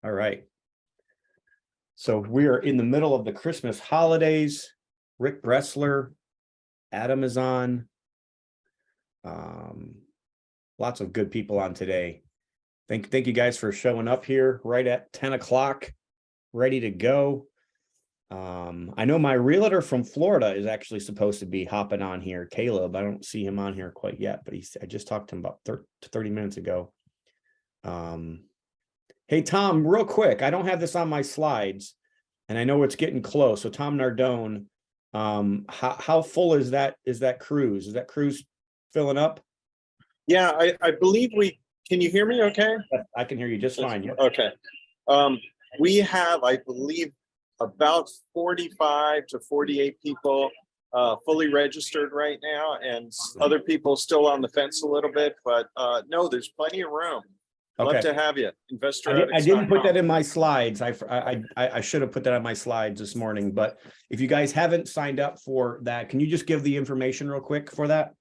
All right. So we are in the middle of the Christmas holidays. Rick Bressler, Adam is on. Lots of good people on today. Thank you guys for showing up here right at 10 o'clock, ready to go. I know my realtor from Florida is actually supposed to be hopping on here, Caleb. I don't see him on here quite yet, but I just talked to him about 30 minutes ago. Hey, Tom, real quick, I don't have this on my slides, and I know it's getting close. So Tom Nardone, how full is that cruise? Is that cruise filling up? Yeah, I believe can you hear me okay? I can hear you just fine. Yeah. Okay. We have, I believe, about 45 to 48 people fully registered right now, and other people still on the fence a little bit, but no, there's plenty of room. Love to have you. I didn't put that in my slides. I should have put that on my slides this morning, but if you guys haven't signed up for that, can you just give the information real quick for that?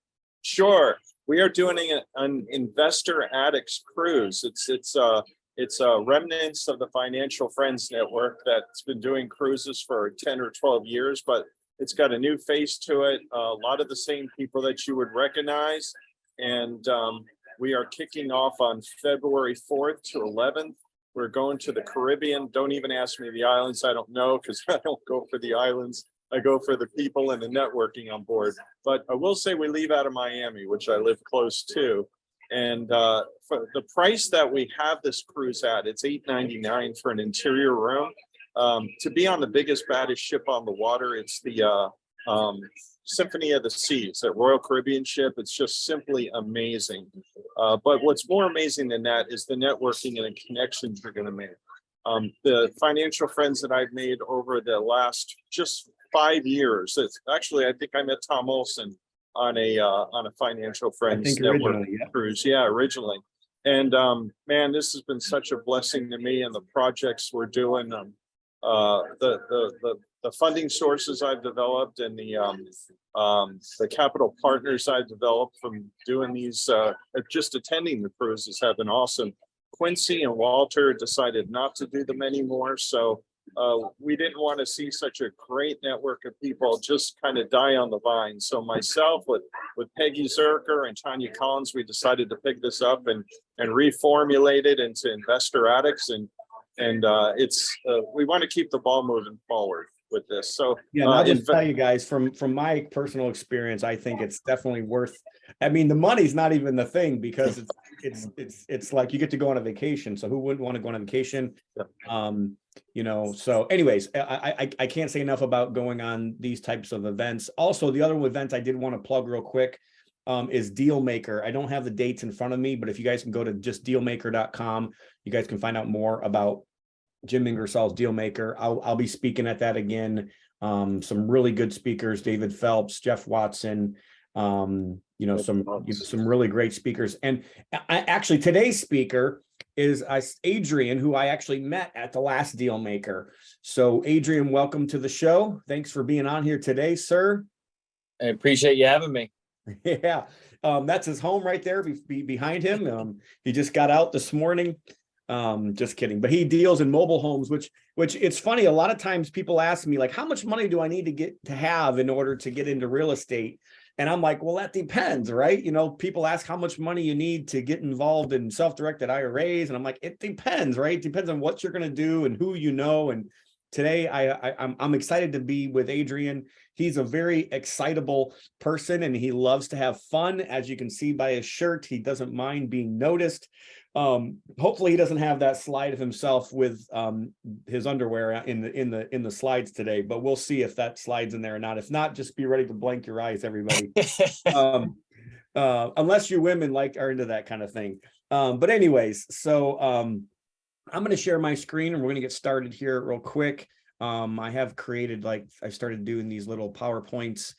Sure. We are doing an Investor Addicts cruise. It's remnants of the Financial Friends Network that's been doing cruises for 10 or 12 years, but it's got a new face to it. A lot of the same people that you would recognize. And we are kicking off on February 4th to 11th. We're going to the Caribbean. Don't even ask me the islands. I don't know, because I don't go for the islands. I go for the people and the networking on board. But I will say we leave out of Miami, which I live close to. And for the price that we have this cruise at, it's $8.99 for an interior room. To be on the biggest, baddest ship on the water, it's the Symphony of the Seas, that Royal Caribbean ship. It's just simply amazing. But what's more amazing than that is the networking and the connections you're going to make. The financial friends that I've made over the last just 5 years. It's actually, I think I met Tom Olson on a Financial Friends Network cruise. Yeah, originally. And man, this has been such a blessing to me, and the projects we're doing, the funding sources I've developed, and the capital partners I've developed from doing these, just attending the cruises have been awesome. Quincy and Walter decided not to do them anymore, so we didn't want to see such a great network of people just kind of die on the vine. So myself with Peggy Zerker and Tanya Collins, we decided to pick this up and reformulate it into Investor Addicts, and it's we want to keep the ball moving forward with this. So yeah, I'll just tell you guys from my personal experience, I think it's definitely worth. I mean, the money's not even the thing, because it's like you get to go on a vacation. So who wouldn't want to go on a vacation? You know, so anyways, I can't say enough about going on these types of events. Also, the other event I did want to plug real quick is Dealmaker. I don't have the dates in front of me, but if you guys can go to just dealmaker.com, you guys can find out more about Jim Ingersoll's Dealmaker. I'll be speaking at that again. Some really good speakers, David Phelps, Jeff Watson, you know, some really great speakers. And actually today's speaker is Adrian, who I actually met at the last Dealmaker. So Adrian, welcome to the show. Thanks for being on here today, sir. I appreciate you having me. Yeah, that's his home right there behind him. He just got out this morning. Just kidding, but he deals in mobile homes, which it's funny. A lot of times people ask me, like, how much money do I need to have in order to get into real estate? And I'm like, well, that depends, right? You know, people ask how much money you need to get involved in self-directed IRAs. And I'm like, it depends, right? It depends on what you're going to do and who you know. And today I'm excited to be with Adrian. He's a very excitable person, and he loves to have fun. As you can see by his shirt, he doesn't mind being noticed. Hopefully he doesn't have that slide of himself with his underwear in the slides today, but we'll see if that slide's in there or not. If not, just be ready to blank your eyes, everybody. Unless you women are into that kind of thing. But anyways, so I'm going to share my screen, and we're going to get started here real quick. I have created, I started doing these little PowerPoints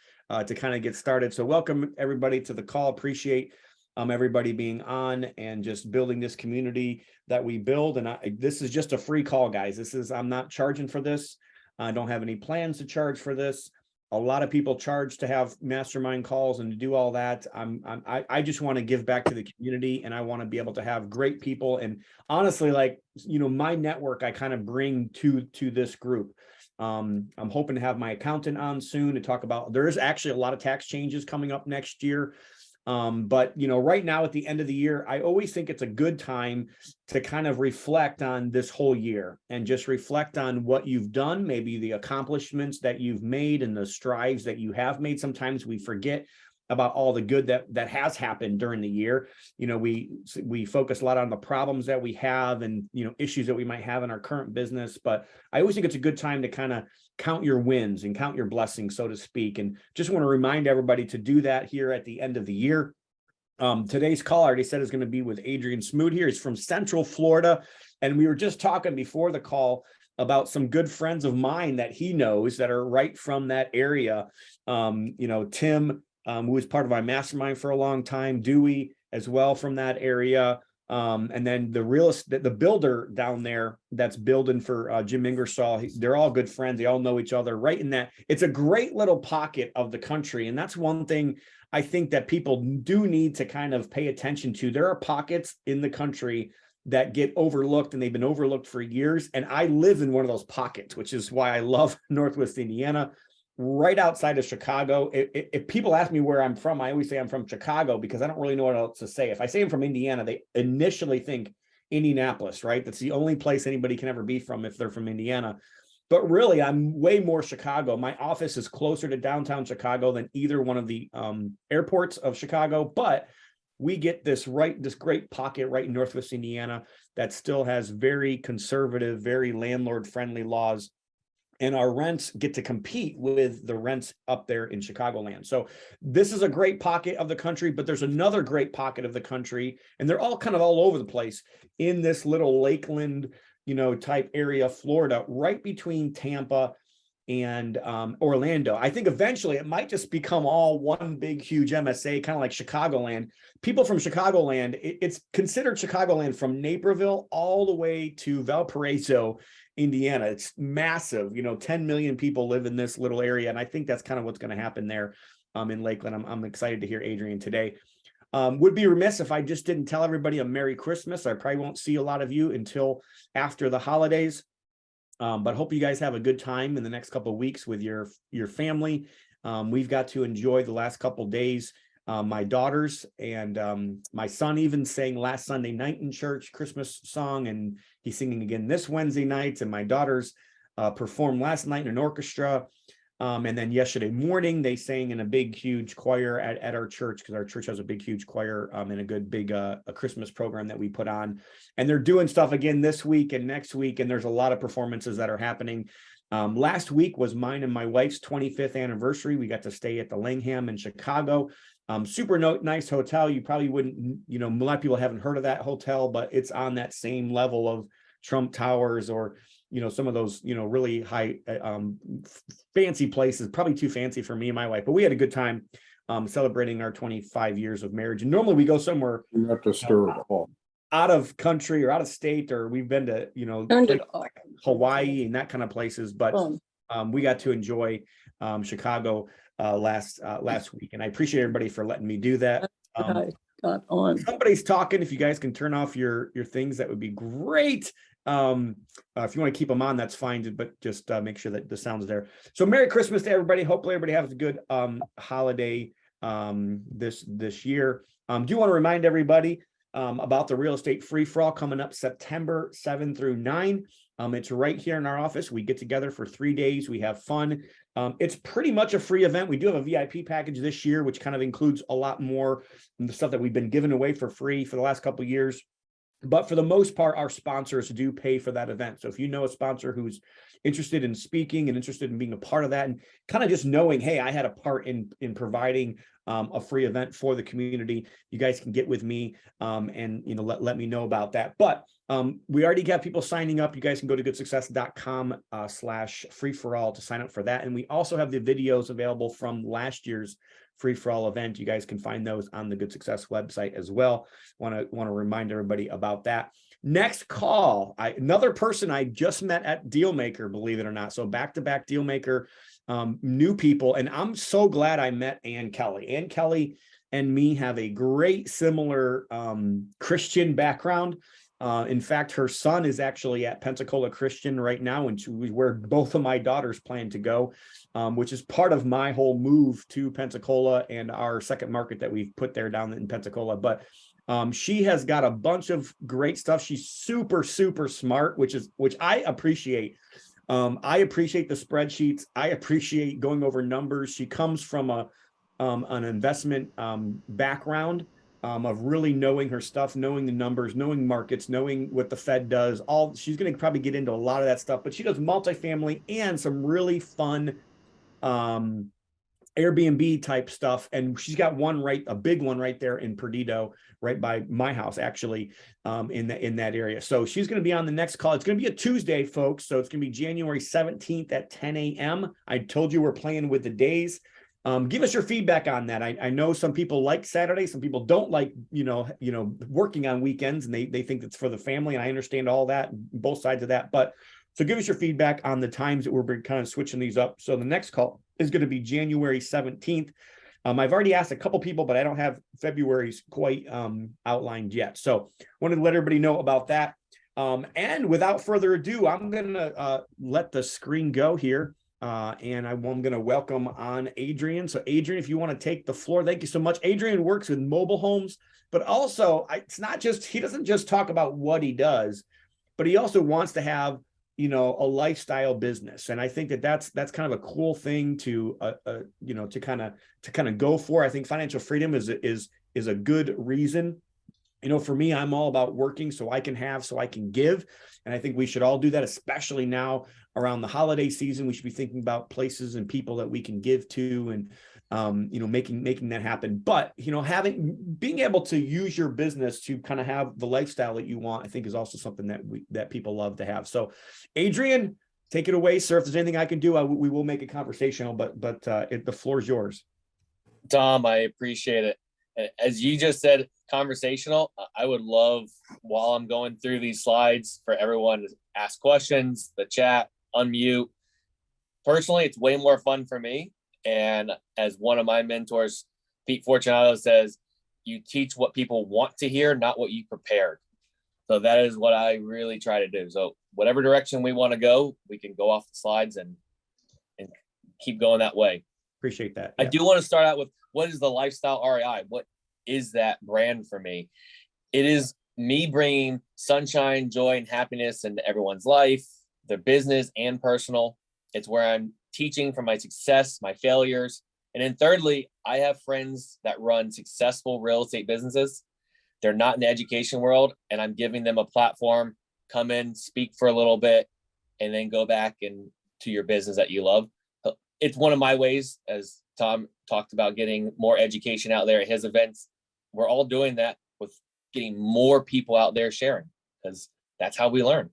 to kind of get started. So welcome everybody to the call. Appreciate everybody being on and just building this community that we build. And this is just a free call, guys. I'm not charging for this. I don't have any plans to charge for this. A lot of people charge to have mastermind calls and to do all that. I just want to give back to the community, and I want to be able to have great people. And honestly, like, my network, I kind of bring to this group. I'm hoping to have my accountant on soon to talk about, there is actually a lot of tax changes coming up next year. But right now at the end of the year, I always think it's a good time to kind of reflect on this whole year and just reflect on what you've done, maybe the accomplishments that you've made and the strides that you have made. Sometimes we forget about all the good that has happened during the year. We focus a lot on the problems that we have and issues that we might have in our current business, but I always think it's a good time to kind of count your wins and count your blessings, so to speak. And just want to remind everybody to do that here at the end of the year. Today's call, I already said, is going to be with Adrian Smude here. He's from Central Florida. And we were just talking before the call about some good friends of mine that he knows that are right from that area. Tim, who was part of my mastermind for a long time, Dewey as well from that area. And then the builder down there that's building for Jim Ingersoll, they're all good friends. They all know each other right in that. It's a great little pocket of the country. And that's one thing I think that people do need to kind of pay attention to. There are pockets in the country that get overlooked, and they've been overlooked for years. And I live in one of those pockets, which is why I love Northwest Indiana, right outside of Chicago. If people ask me where I'm from, I always say I'm from Chicago because I don't really know what else to say. If I say I'm from Indiana, they initially think Indianapolis, right? That's the only place anybody can ever be from if they're from Indiana. But really, I'm way more Chicago. My office is closer to downtown Chicago than either one of the airports of Chicago. But we get this great pocket right in Northwest Indiana that still has very conservative, very landlord-friendly laws. And our rents get to compete with the rents up there in Chicagoland. So this is a great pocket of the country, but there's another great pocket of the country, and they're all kind of all over the place in this little Lakeland, type area, Florida, right between Tampa and Orlando. I think eventually it might just become all one big, huge MSA, kind of like Chicagoland. People from Chicagoland, it's considered Chicagoland from Naperville all the way to Valparaiso, Indiana. It's massive. 10 million people live in this little area. And I think that's kind of what's going to happen there in Lakeland. I'm excited to hear Adrian today. Would be remiss if I just didn't tell everybody a Merry Christmas. I probably won't see a lot of you until after the holidays. But hope you guys have a good time in the next couple of weeks with your family. We've got to enjoy the last couple of days. My daughters and my son even sang last Sunday night in church Christmas song, and he's singing again this Wednesday night. And my daughters performed last night in an orchestra. And then yesterday morning, they sang in a big, huge choir at our church, because our church has a big, huge choir and a good big a Christmas program that we put on. And they're doing stuff again this week and next week. And there's a lot of performances that are happening. Last week was mine and my wife's 25th anniversary. We got to stay at the Langham in Chicago. Super nice hotel. You probably wouldn't, a lot of people haven't heard of that hotel, but it's on that same level of Trump Towers or some of those, really high, fancy places, probably too fancy for me and my wife, but we had a good time celebrating our 25 years of marriage. And normally we go somewhere out of country or out of state, or we've been to, Hawaii and that kind of places, but we got to enjoy Chicago last week. And I appreciate everybody for letting me do that. Somebody's talking. If you guys can turn off your things, that would be great. If you want to keep them on, that's fine, but just make sure that the sound is there. So Merry Christmas to everybody. Hopefully everybody has a good holiday this year. Do want to remind everybody about the real estate free-for-all coming up September 7 through 9. It's right here in our office. We get together for 3 days. We have fun. It's pretty much a free event. We do have a VIP package this year, which kind of includes a lot more of the stuff that we've been giving away for free for the last couple of years. But for the most part, our sponsors do pay for that event. So if you know a sponsor who's interested in speaking and interested in being a part of that, and kind of just knowing, hey, I had a part in providing a free event for the community, you guys can get with me and let me know about that. But we already got people signing up. You guys can go to goodsuccess.com/free-for-all to sign up for that. And we also have the videos available from last year's free-for-all event. You guys can find those on the Good Success website as well. Want to remind everybody about that. Next call, another person I just met at Dealmaker, believe it or not. So back-to-back Dealmaker new people. And I'm so glad I met Ann Kelly. Ann Kelly and me have a great similar Christian background. In fact, her son is actually at Pensacola Christian right now, and where both of my daughters plan to go, which is part of my whole move to Pensacola and our second market that we've put there down in Pensacola. But she has got a bunch of great stuff. She's super, super smart, which I appreciate. I appreciate the spreadsheets. I appreciate going over numbers. She comes from an investment background. Of really knowing her stuff, knowing the numbers, knowing markets, knowing what the Fed does. She's going to probably get into a lot of that stuff, but she does multifamily and some really fun Airbnb type stuff. And she's got a big one right there in Perdido, right by my house, actually, in that area. So she's going to be on the next call. It's going to be a Tuesday, folks. So it's going to be January 17th at 10 a.m. I told you we're playing with the days. Give us your feedback on that. I know some people like Saturday, some people don't like, working on weekends, and they think it's for the family. And I understand all that, both sides of that. But so give us your feedback on the times that we're kind of switching these up. So the next call is going to be January 17th. I've already asked a couple people, but I don't have February's quite outlined yet. So wanted to let everybody know about that. And without further ado, I'm going to let the screen go here. And I'm going to welcome on Adrian. So Adrian, if you want to take the floor, thank you so much. Adrian works with mobile homes, but also it's not just, he doesn't just talk about what he does, but he also wants to have, a lifestyle business. And I think that's kind of a cool thing to kind of go for. I think financial freedom is a good reason. For me, I'm all about working so I can have, so I can give. And I think we should all do that, especially now around the holiday season. We should be thinking about places and people that we can give to and, making that happen. But, being able to use your business to kind of have the lifestyle that you want, I think is also something that people love to have. So Adrian, take it away, sir. If there's anything I can do, we will make it conversational, but the floor is yours. Tom, I appreciate it. As you just said, conversational. I would love, while I'm going through these slides, for everyone to ask questions, the chat, unmute. Personally, it's way more fun for me. And as one of my mentors, Pete Fortunato, says, you teach what people want to hear, not what you prepared. So that is what I really try to do. So whatever direction we want to go, we can go off the slides and keep going that way. Appreciate that. Yeah. I do want to start out with, what is the Lifestyle REI? What is that brand for me? It is me bringing sunshine, joy, and happiness into everyone's life, their business and personal. It's where I'm teaching from my success, my failures. And then thirdly, I have friends that run successful real estate businesses. They're not in the education world, and I'm giving them a platform, come in, speak for a little bit, and then go back and to your business that you love. It's one of my ways, as Tom talked about, getting more education out there at his events. We're all doing that with getting more people out there sharing, because that's how we learn.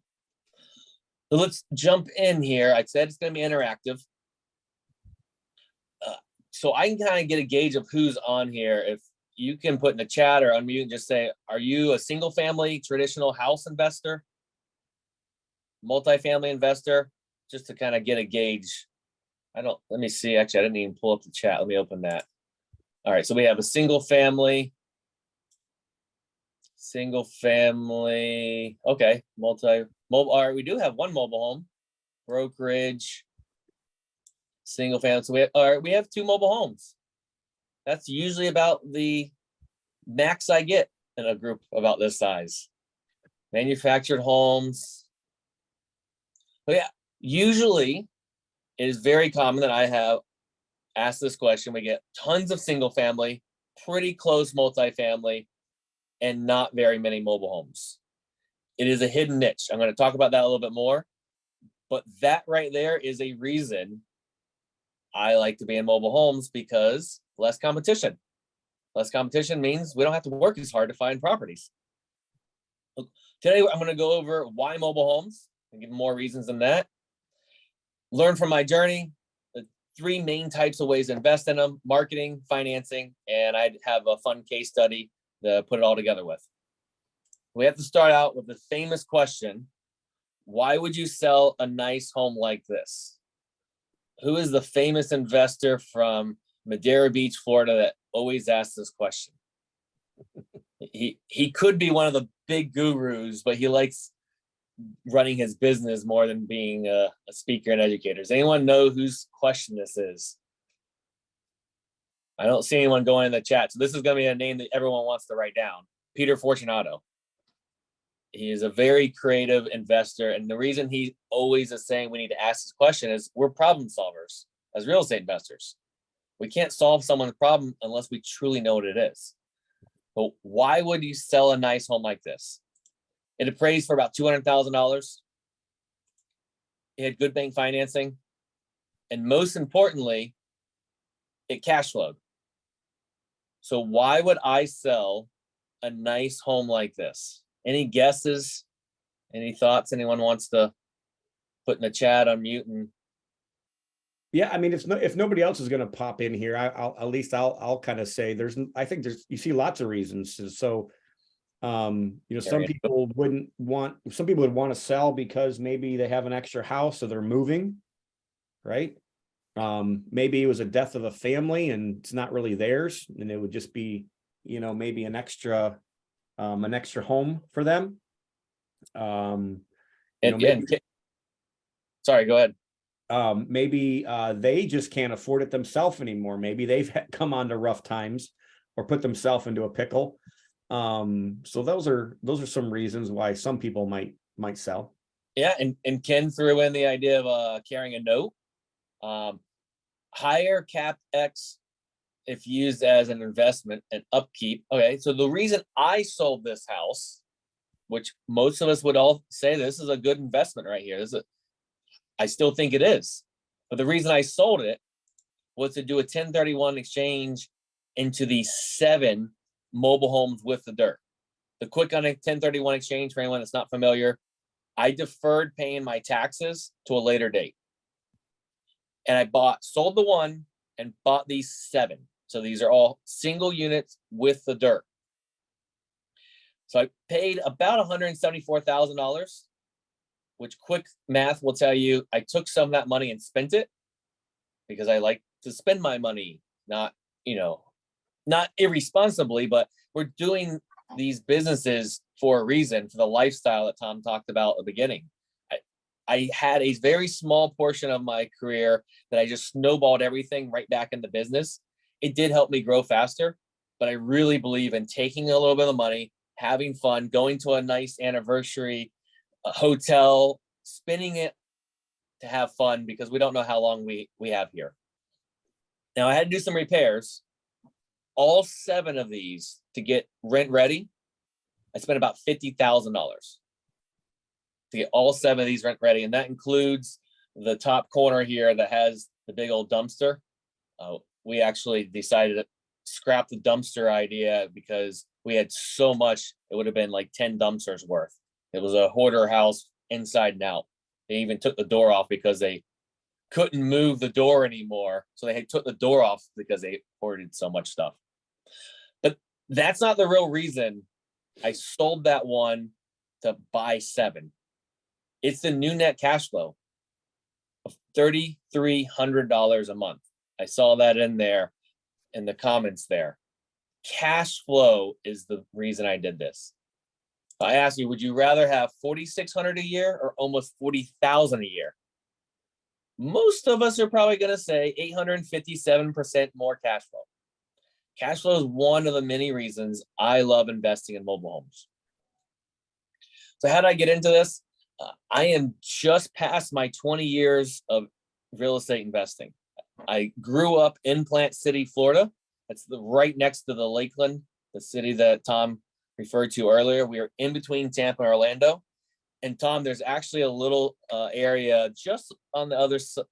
So let's jump in here. I said it's going to be interactive. So I can kind of get a gauge of who's on here. If you can put in the chat or unmute and just say, are you a single family traditional house investor? Multifamily investor? Just to kind of get a gauge. Let me see. Actually, I didn't even pull up the chat. Let me open that. All right. So we have a single family. Okay. Mobile. All right. We do have one mobile home. Brokerage. Single family. So we have two mobile homes. That's usually about the max I get in a group about this size. Manufactured homes. But yeah, usually it is very common that I have asked this question. We get tons of single family, pretty close multifamily, and not very many mobile homes. It is a hidden niche. I'm going to talk about that a little bit more. But that right there is a reason I like to be in mobile homes, because less competition. Less competition means we don't have to work as hard to find properties. Today, I'm going to go over why mobile homes and give more reasons than that. Learn from my journey, the three main types of ways to invest in them: marketing, financing, and I'd have a fun case study to put it all together with. We have to start out with the famous question: why would you sell a nice home like this? who is the famous investor from Madeira Beach, Florida, that always asks this question? He could be one of the big gurus, but he likes running his business more than being a speaker and educator. Does anyone know whose question this is? I don't see anyone going in the chat. So this is going to be a name that everyone wants to write down. Peter Fortunato. He is a very creative investor. And the reason he always is saying we need to ask this question is we're problem solvers as real estate investors. We can't solve someone's problem unless we truly know what it is. But why would you sell a nice home like this? It appraised for about $200,000. It had good bank financing. And most importantly, it cash flowed. So why would I sell a nice home like this? Any guesses? Any thoughts anyone wants to put in the chat, unmute? And Yeah, I mean, if nobody else is going to pop in here, I'll at least I'll kind of say I think you see lots of reasons. So, some people would want to sell because maybe they have an extra house, so they're moving, right? Maybe it was a death of a family and it's not really theirs, and it would just be, maybe an extra home for them. Sorry, go ahead. Maybe they just can't afford it themselves anymore. Maybe they've come onto rough times or put themselves into a pickle. So those are some reasons why some people might sell. Yeah, and Ken threw in the idea of carrying a note. Higher CapEx if used as an investment and upkeep. Okay, so the reason I sold this house, which most of us would all say this is a good investment right here. I still think it is. But the reason I sold it was to do a 1031 exchange into the 7 mobile homes with the dirt. The quick on a 1031 exchange, for anyone that's not familiar, I deferred paying my taxes to a later date. And I sold the one and bought these 7. So these are all single units with the dirt. So I paid about $174,000, which quick math will tell you I took some of that money and spent it because I like to spend my money, not irresponsibly, but we're doing these businesses for a reason, for the lifestyle that Tom talked about at the beginning. I had a very small portion of my career that I just snowballed everything right back into business. It did help me grow faster, but I really believe in taking a little bit of money, having fun, going to a nice anniversary hotel, spending it to have fun because we don't know how long we have here. Now I had to do some repairs. All 7 of these to get rent ready, I spent about $50,000 to get all 7 of these rent ready. And that includes the top corner here that has the big old dumpster. We actually decided to scrap the dumpster idea because we had so much, it would have been like 10 dumpsters worth. It was a hoarder house inside and out. They even took the door off because they couldn't move the door anymore. So they took the door off because they hoarded so much stuff. But that's not the real reason I sold that one to buy 7. It's the new net cash flow of $3,300 a month. I saw that in there in the comments there. Cash flow is the reason I did this. I asked you, would you rather have $4,600 a year or almost $40,000 a year? Most of us are probably going to say 857% more cash flow. Cash flow is one of the many reasons I love investing in mobile homes. So how did I get into this? I am just past my 20 years of real estate investing. I grew up in Plant City, Florida. That's right next to the Lakeland, the city that Tom referred to earlier. We are in between Tampa and Orlando. And Tom, there's actually a little area just on the other side,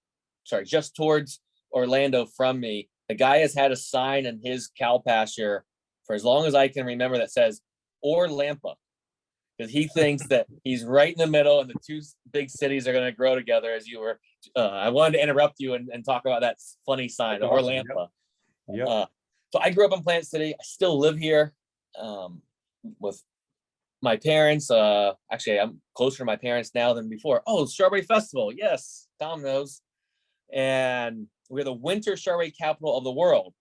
just towards Orlando from me. The guy has had a sign in his cow pasture for as long as I can remember that says Orlampa, because he thinks that he's right in the middle and the 2 big cities are going to grow together. As you were, I wanted to interrupt you and talk about that funny sign, Orlampa. Yep. So I grew up in Plant City. I still live here with my parents. Actually, I'm closer to my parents now than before. Oh, Strawberry Festival. Yes, Tom knows. And we're the winter strawberry capital of the world.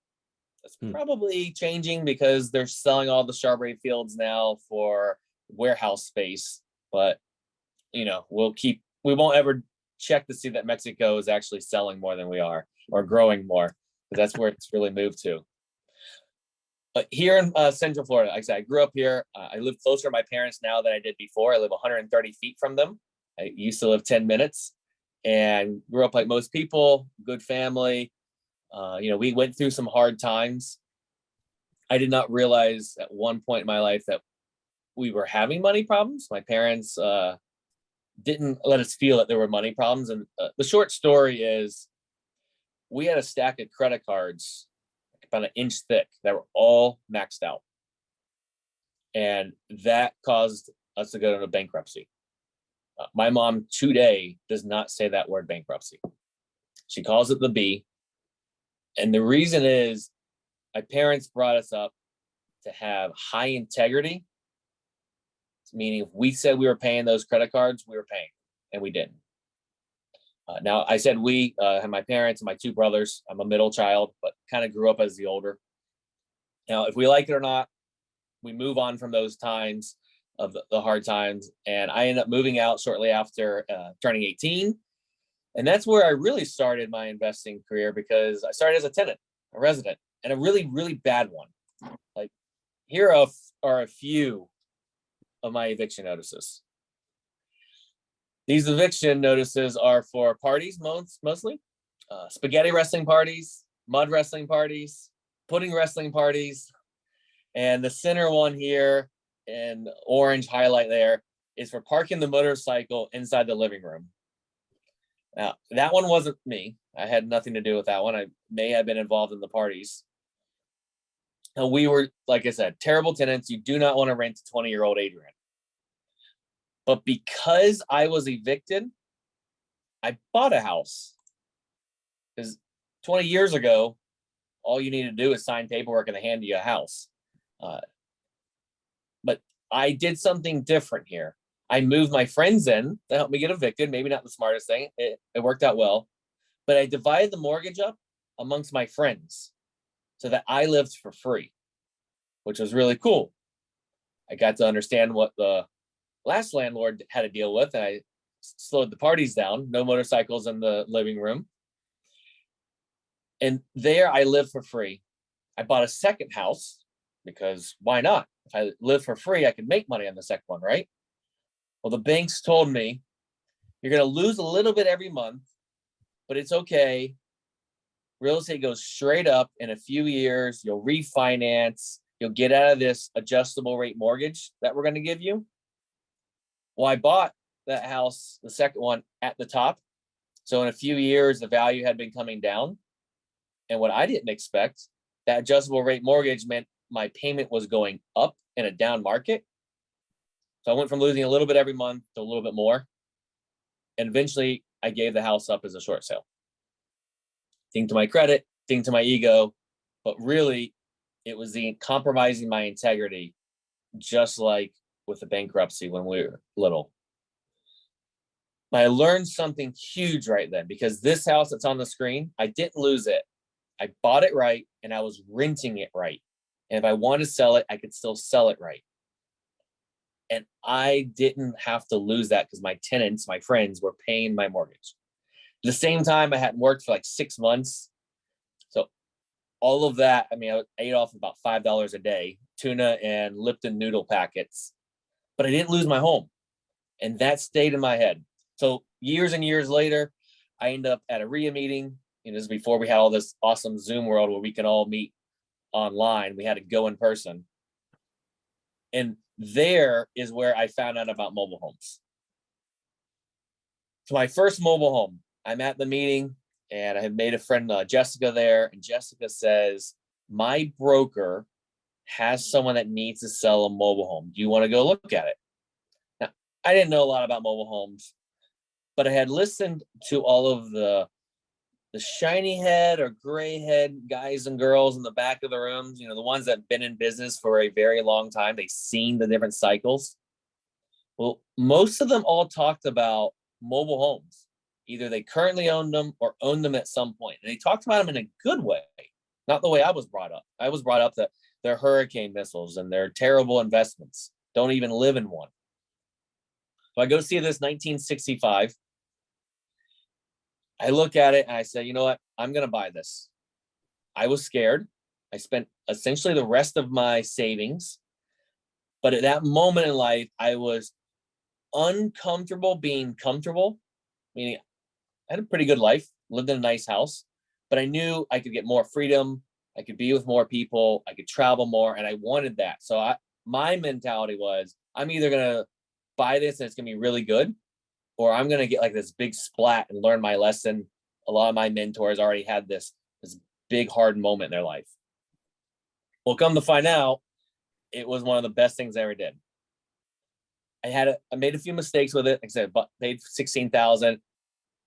That's probably changing because they're selling all the strawberry fields now for warehouse space. But, you know, we won't ever check to see that Mexico is actually selling more than we are or growing more, because that's where it's really moved to. But here in Central Florida, like I said, I grew up here. I live closer to my parents now than I did before. I live 130 feet from them. I used to live 10 minutes and grew up like most people, good family. You know, we went through some hard times. I did not realize at one point in my life that we were having money problems. My parents didn't let us feel that there were money problems. And the short story is we had a stack of credit cards about an inch thick that were all maxed out. And that caused us to go into bankruptcy. My mom today does not say that word bankruptcy. She calls it the B. And the reason is my parents brought us up to have high integrity, meaning if we said we were paying those credit cards, we were paying, and we didn't. Now, I said we have my parents and my two brothers. I'm a middle child, but kind of grew up as the older. Now, if we like it or not, we move on from those times of the hard times. And I ended up moving out shortly after turning 18. And that's where I really started my investing career, because I started as a tenant, a resident, and a really, really bad one. Like, here are a few of my eviction notices. These eviction notices are for parties, mostly spaghetti wrestling parties, mud wrestling parties, pudding wrestling parties. And the center one here in orange highlight there is for parking the motorcycle inside the living room. Now, that one wasn't me. I had nothing to do with that one. I may have been involved in the parties. And we were, like I said, terrible tenants. You do not want to rent to 20-year-old Adrian. But because I was evicted, I bought a house. Because 20 years ago, all you need to do is sign paperwork and they hand you a house. But I did something different here. I moved my friends in to help me get evicted. Maybe not the smartest thing. It worked out well. But I divided the mortgage up amongst my friends so that I lived for free, which was really cool. I got to understand what the last landlord had to deal with, and I slowed the parties down. No motorcycles in the living room. And there I lived for free. I bought a second house because why not? If I live for free, I could make money on the second one, right? Well, the banks told me, you're going to lose a little bit every month, but it's okay. Real estate goes straight up in a few years. You'll refinance. You'll get out of this adjustable rate mortgage that we're going to give you. Well, I bought that house, the second one, at the top. So in a few years, the value had been coming down. And what I didn't expect, that adjustable rate mortgage meant my payment was going up in a down market. So I went from losing a little bit every month to a little bit more. And eventually I gave the house up as a short sale. Thing to my credit, thing to my ego, but really it was the compromising my integrity, just like with the bankruptcy when we were little. But I learned something huge right then, because this house that's on the screen, I didn't lose it. I bought it right and I was renting it right. And if I wanted to sell it, I could still sell it right. And I didn't have to lose that because my tenants, my friends, were paying my mortgage. At the same time, I hadn't worked for like 6 months. So all of that, I mean, I ate off about $5 a day, tuna and Lipton noodle packets, but I didn't lose my home. And that stayed in my head. So years and years later, I ended up at a RIA meeting. And this is before we had all this awesome Zoom world where we can all meet online. We had to go in person. And there is where I found out about mobile homes. So my first mobile home, I'm at the meeting and I had made a friend, Jessica, there. And Jessica says, my broker has someone that needs to sell a mobile home. Do you want to go look at it? Now, I didn't know a lot about mobile homes, but I had listened to all of the shiny head or gray head guys and girls in the back of the rooms, you know, the ones that have been in business for a very long time. They've seen the different cycles. Well, most of them all talked about mobile homes Either they currently own them or own them at some point. And they talked about them in a good way, not the way I was brought up. I was brought up that they're hurricane missiles and they're terrible investments. Don't even live in one. So I go see this 1965. I look at it and I say, you know what? I'm going to buy this. I was scared. I spent essentially the rest of my savings. But at that moment in life, I was uncomfortable being comfortable, meaning I had a pretty good life, lived in a nice house, but I knew I could get more freedom. I could be with more people. I could travel more. And I wanted that. So my mentality was, I'm either going to buy this and it's going to be really good, or I'm going to get like this big splat and learn my lesson. A lot of my mentors already had this big, hard moment in their life. Well, come to find out, it was one of the best things I ever did. I made a few mistakes with it. Like I said, paid $16,000,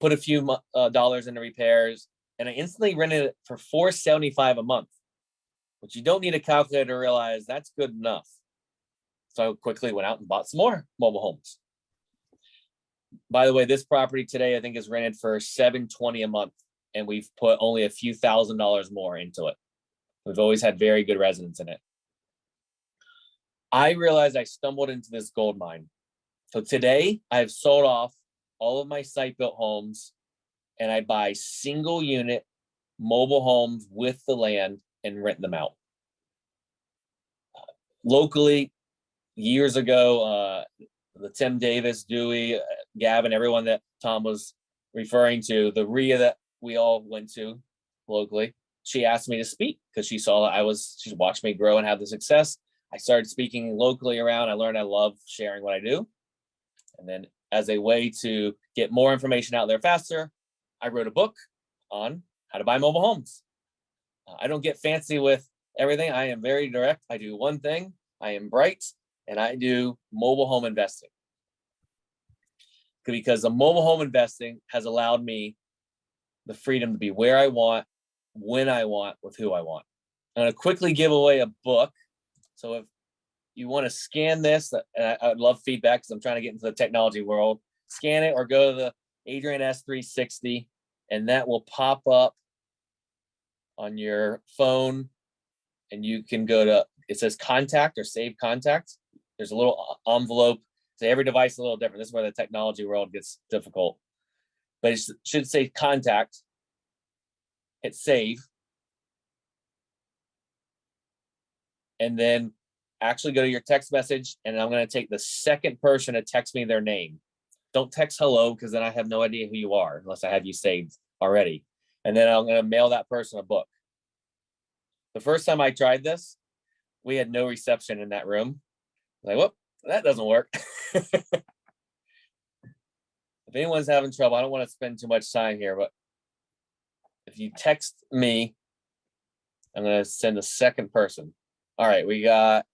put a few dollars into repairs, and I instantly rented it for $475 a month, which you don't need a calculator to realize that's good enough. So I quickly went out and bought some more mobile homes. By the way, this property today, I think, is rented for $720 a month, and we've put only a few $1,000s more into it. We've always had very good residents in it. I realized I stumbled into this gold mine. So today I've sold off all of my site-built homes, and I buy single unit mobile homes with the land and rent them out. Locally, years ago, the Tim Davis, Dewey, Gavin, everyone that Tom was referring to, the RIA that we all went to locally, she asked me to speak because she saw that she watched me grow and have the success. I started speaking locally around. I learned I love sharing what I do. And then as a way to get more information out there faster, I wrote a book on how to buy mobile homes. I don't get fancy with everything. I am very direct. I do one thing. I am bright, and I do mobile home investing. Because the mobile home investing has allowed me the freedom to be where I want, when I want, with who I want. I'm going to quickly give away a book. So if you want to scan this, and I would love feedback because I'm trying to get into the technology world, scan it or go to the Adrian S360, and that will pop up on your phone. And you can go to, it says contact or save contact. There's a little envelope. So every device is a little different. This is where the technology world gets difficult. But it should say contact. Hit save. And then actually go to your text message, and I'm going to take the second person to text me their name. Don't text hello, because then I have no idea who you are unless I have you saved already. And then I'm going to mail that person a book. The first time I tried this, we had no reception in that room. Like, whoop, that doesn't work. If anyone's having trouble, I don't want to spend too much time here, but if you text me, I'm going to send a second person. All right, we got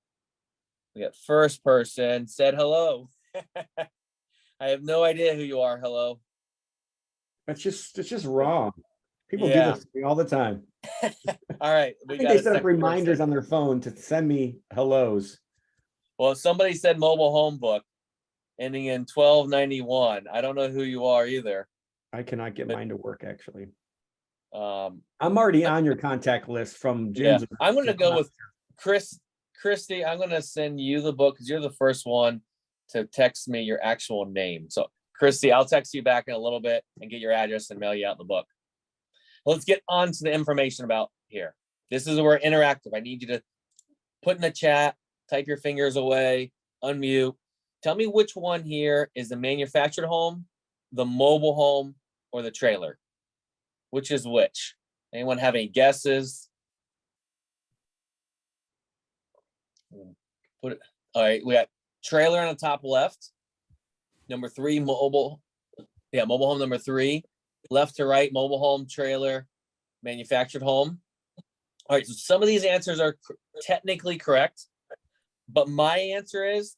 first person said hello. I have no idea who you are. Hello. It's just wrong. People do Yeah. this to me all the time. All right. I think they set up reminders on their phone to send me hellos. Well, somebody said mobile home book ending in 1291. I don't know who you are either. I cannot get mine to work, actually. I'm already on your contact list from Jim's. Yeah, I'm going to go with Christy. I'm going to send you the book because you're the first one to text me your actual name. So Christy, I'll text you back in a little bit and get your address and mail you out the book. Let's get on to the information about here. This is where we're interactive. I need you to put in the chat, type your fingers away, unmute. Tell me which one here is the manufactured home, the mobile home, or the trailer. Which is which? Anyone have any guesses? Put it. All right, we got trailer on the top left. Number 3, mobile. Yeah, mobile home number 3. Left to right, mobile home, trailer, manufactured home. All right, so some of these answers are technically correct, but my answer is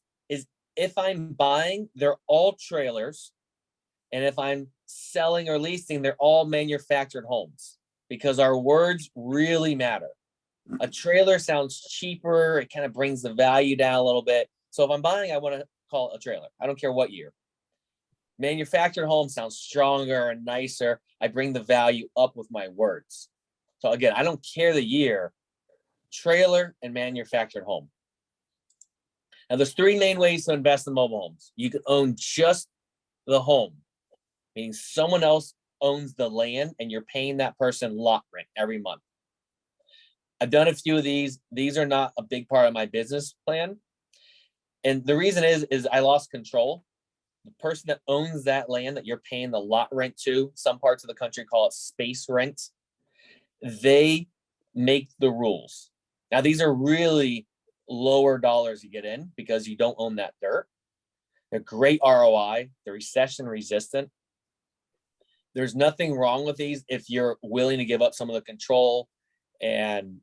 if I'm buying, they're all trailers, and if I'm selling or leasing, they're all manufactured homes, because our words really matter. A trailer sounds cheaper. It kind of brings the value down a little bit. So if I'm buying, I want to call it a trailer. I don't care what year. Manufactured home sounds stronger and nicer. I bring the value up with my words. So again, I don't care the year, trailer and manufactured home. Now there's three main ways to invest in mobile homes. You can own just the home, meaning someone else owns the land and you're paying that person lot rent every month. I've done a few of these. These are not a big part of my business plan. And the reason is I lost control. The person that owns that land that you're paying the lot rent to, some parts of the country call it space rent, they make the rules. Now, these are really lower dollars you get in because you don't own that dirt. They're great ROI. They're recession resistant. There's nothing wrong with these if you're willing to give up some of the control, and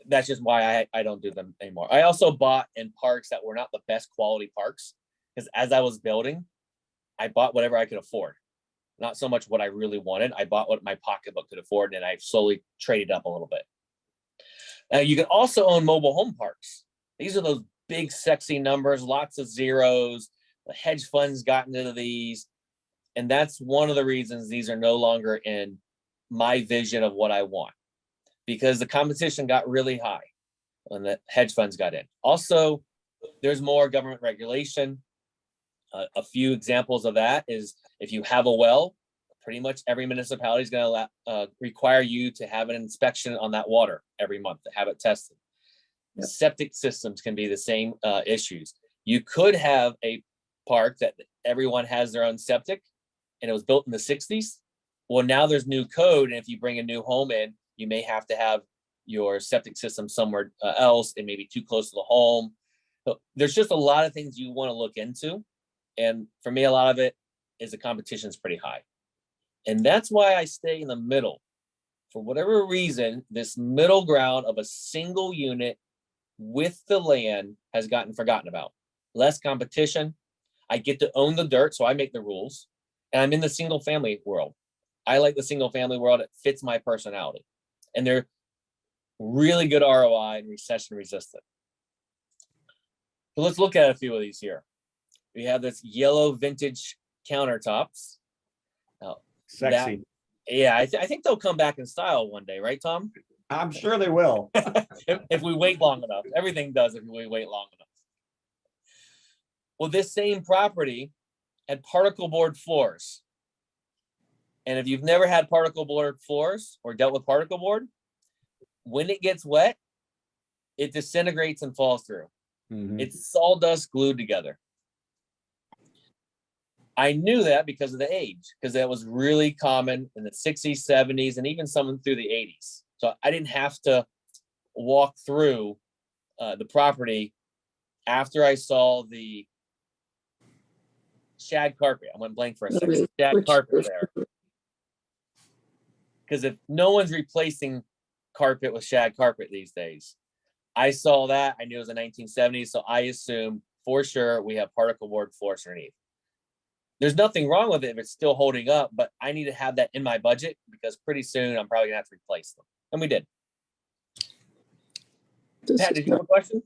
that's just why I don't do them anymore. I also bought in parks that were not the best quality parks because as I was building, I bought whatever I could afford. Not so much what I really wanted. I bought what my pocketbook could afford, and I've slowly traded up a little bit. Now, you can also own mobile home parks. These are those big, sexy numbers, lots of zeros. The hedge funds got into these. And that's one of the reasons these are no longer in my vision of what I want, because the competition got really high when the hedge funds got in. Also, there's more government regulation. A few examples of that is if you have a well, pretty much every municipality is going to require you to have an inspection on that water every month to have it tested. Yep. Septic systems can be the same issues. You could have a park that everyone has their own septic and it was built in the 60s. Well, now there's new code. And if you bring a new home in, you may have to have your septic system somewhere else. It may be too close to the home. So there's just a lot of things you want to look into. And for me, a lot of it is the competition is pretty high. And that's why I stay in the middle. For whatever reason, this middle ground of a single unit with the land has gotten forgotten about. Less competition. I get to own the dirt, so I make the rules. And I'm in the single family world. I like the single family world. It fits my personality. And they're really good ROI and recession resistant. So let's look at a few of these here. We have this yellow vintage countertops. Now, Sexy. I think they'll come back in style one day, right, Tom? I'm sure they will. if we wait long enough. Everything does if we wait long enough. Well, this same property had particle board floors. And if you've never had particle board floors or dealt with particle board, when it gets wet, it disintegrates and falls through. Mm-hmm. It's sawdust glued together. I knew that because of the age, because that was really common in the 60s, 70s, and even some through the 80s. So I didn't have to walk through the property after I saw the shag carpet. I went blank for a second. Shag carpet there. Because if no one's replacing carpet with shag carpet these days, I saw that. I knew it was the 1970s, so I assumed for sure we have particle board floors underneath. There's nothing wrong with it if it's still holding up, but I need to have that in my budget because pretty soon I'm probably gonna have to replace them. And we did. Pat, did you have a question?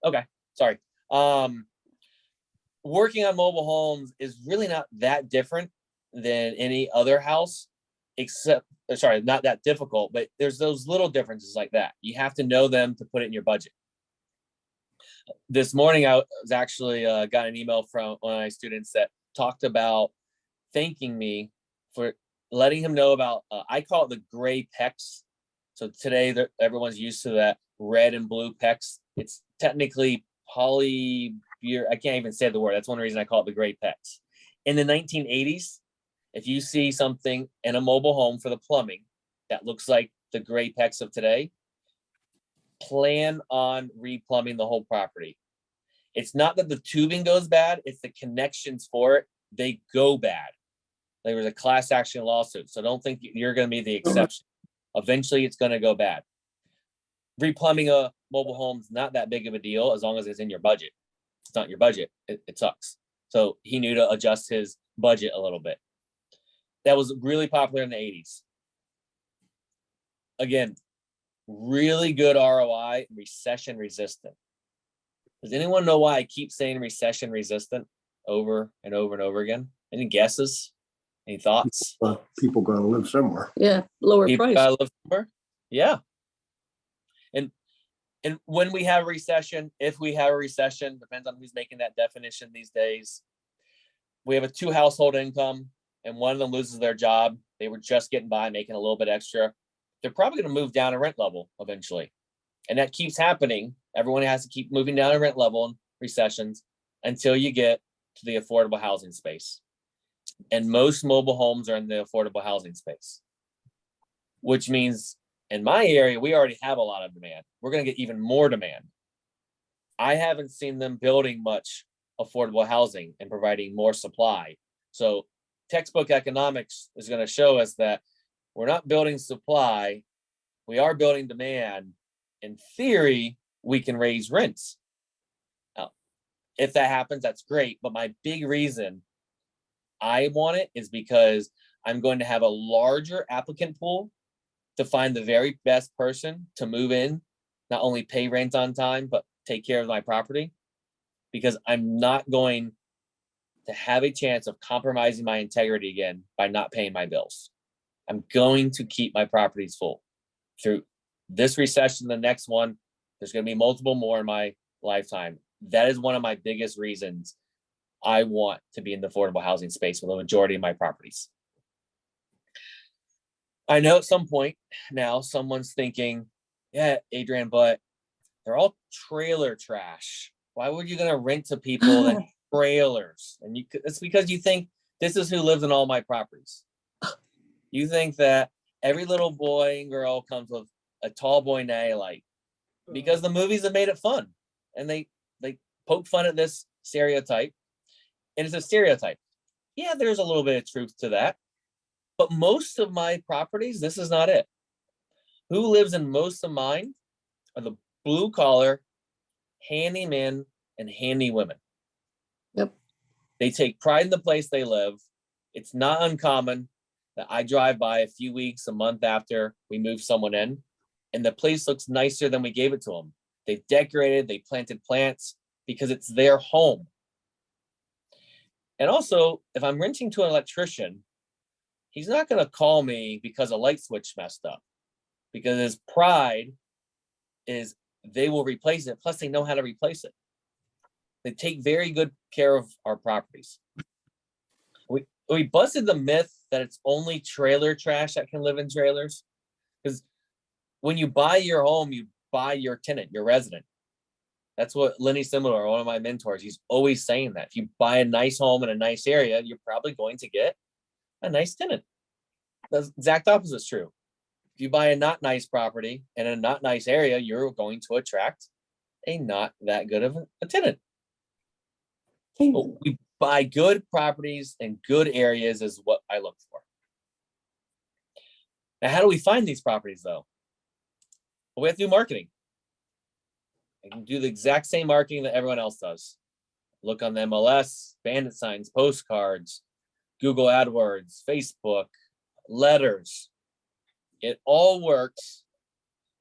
Okay, sorry. Working on mobile homes is really not that different than any other house, except, sorry, not that difficult, but there's those little differences like that. You have to know them to put it in your budget. This morning, I was actually got an email from one of my students that talked about thanking me for letting him know about, I call it the gray PEX. So today, everyone's used to that red and blue PEX. It's technically I can't even say the word. That's one reason I call it the gray PEX. In the 1980s, if you see something in a mobile home for the plumbing that looks like the gray PEX of today, plan on replumbing the whole property. It's not that the tubing goes bad, it's the connections for it. They go bad. There was a class action lawsuit, so don't think you're going to be the exception. Eventually, it's going to go bad. Replumbing a mobile home is not that big of a deal as long as it's in your budget. If it's not your budget, it sucks. So he knew to adjust his budget a little bit. That was really popular in the 80s. Again, really good ROI, recession resistant. Does anyone know why I keep saying recession resistant over and over and over again? Any guesses? Any thoughts? People got to live somewhere. Yeah, lower People price. gotta live somewhere. Yeah. And when we have a recession, if we have a recession, depends on who's making that definition these days. We have a 2 household income and one of them loses their job. They were just getting by, making a little bit extra. They're probably going to move down a rent level eventually. And that keeps happening. Everyone has to keep moving down a rent level in recessions until you get to the affordable housing space. And most mobile homes are in the affordable housing space, which means in my area, we already have a lot of demand. We're going to get even more demand. I haven't seen them building much affordable housing and providing more supply. So textbook economics is going to show us that we're not building supply, we are building demand. In theory, we can raise rents. Now, if that happens, that's great. But my big reason I want it is because I'm going to have a larger applicant pool to find the very best person to move in, not only pay rent on time, but take care of my property, because I'm not going to have a chance of compromising my integrity again by not paying my bills. I'm going to keep my properties full through this recession, the next one. There's going to be multiple more in my lifetime. That is one of my biggest reasons I want to be in the affordable housing space with a majority of my properties. I know at some point now someone's thinking, yeah, Adrian, but they're all trailer trash. Why would you gonna rent to people that trailers? And it's because you think this is who lives in all my properties. You think that every little boy and girl comes with a tall boy nightlight because the movies have made it fun, and they poke fun at this stereotype, and it's a stereotype. Yeah, there's a little bit of truth to that. But most of my properties, this is not it. Who lives in most of mine are the blue collar, handymen and handy women. Yep. They take pride in the place they live. It's not uncommon that I drive by a few weeks, a month after we move someone in, and the place looks nicer than we gave it to them. They've decorated, they planted plants because it's their home. And also, if I'm renting to an electrician, he's not going to call me because a light switch messed up, because his pride is they will replace it. Plus, they know how to replace it. They take very good care of our properties. We busted the myth that it's only trailer trash that can live in trailers, because when you buy your home, you buy your tenant, your resident. That's what Lenny Similar, one of my mentors, he's always saying that. If you buy a nice home in a nice area, you're probably going to get a nice tenant. The exact opposite is true. If you buy a not nice property in a not nice area, you're going to attract a not that good of a tenant. But we buy good properties and good areas is what I look for. Now, how do we find these properties though? Well, we have to do marketing. I can do the exact same marketing that everyone else does. Look on the MLS, bandit signs, postcards, Google AdWords, Facebook, letters. It all works,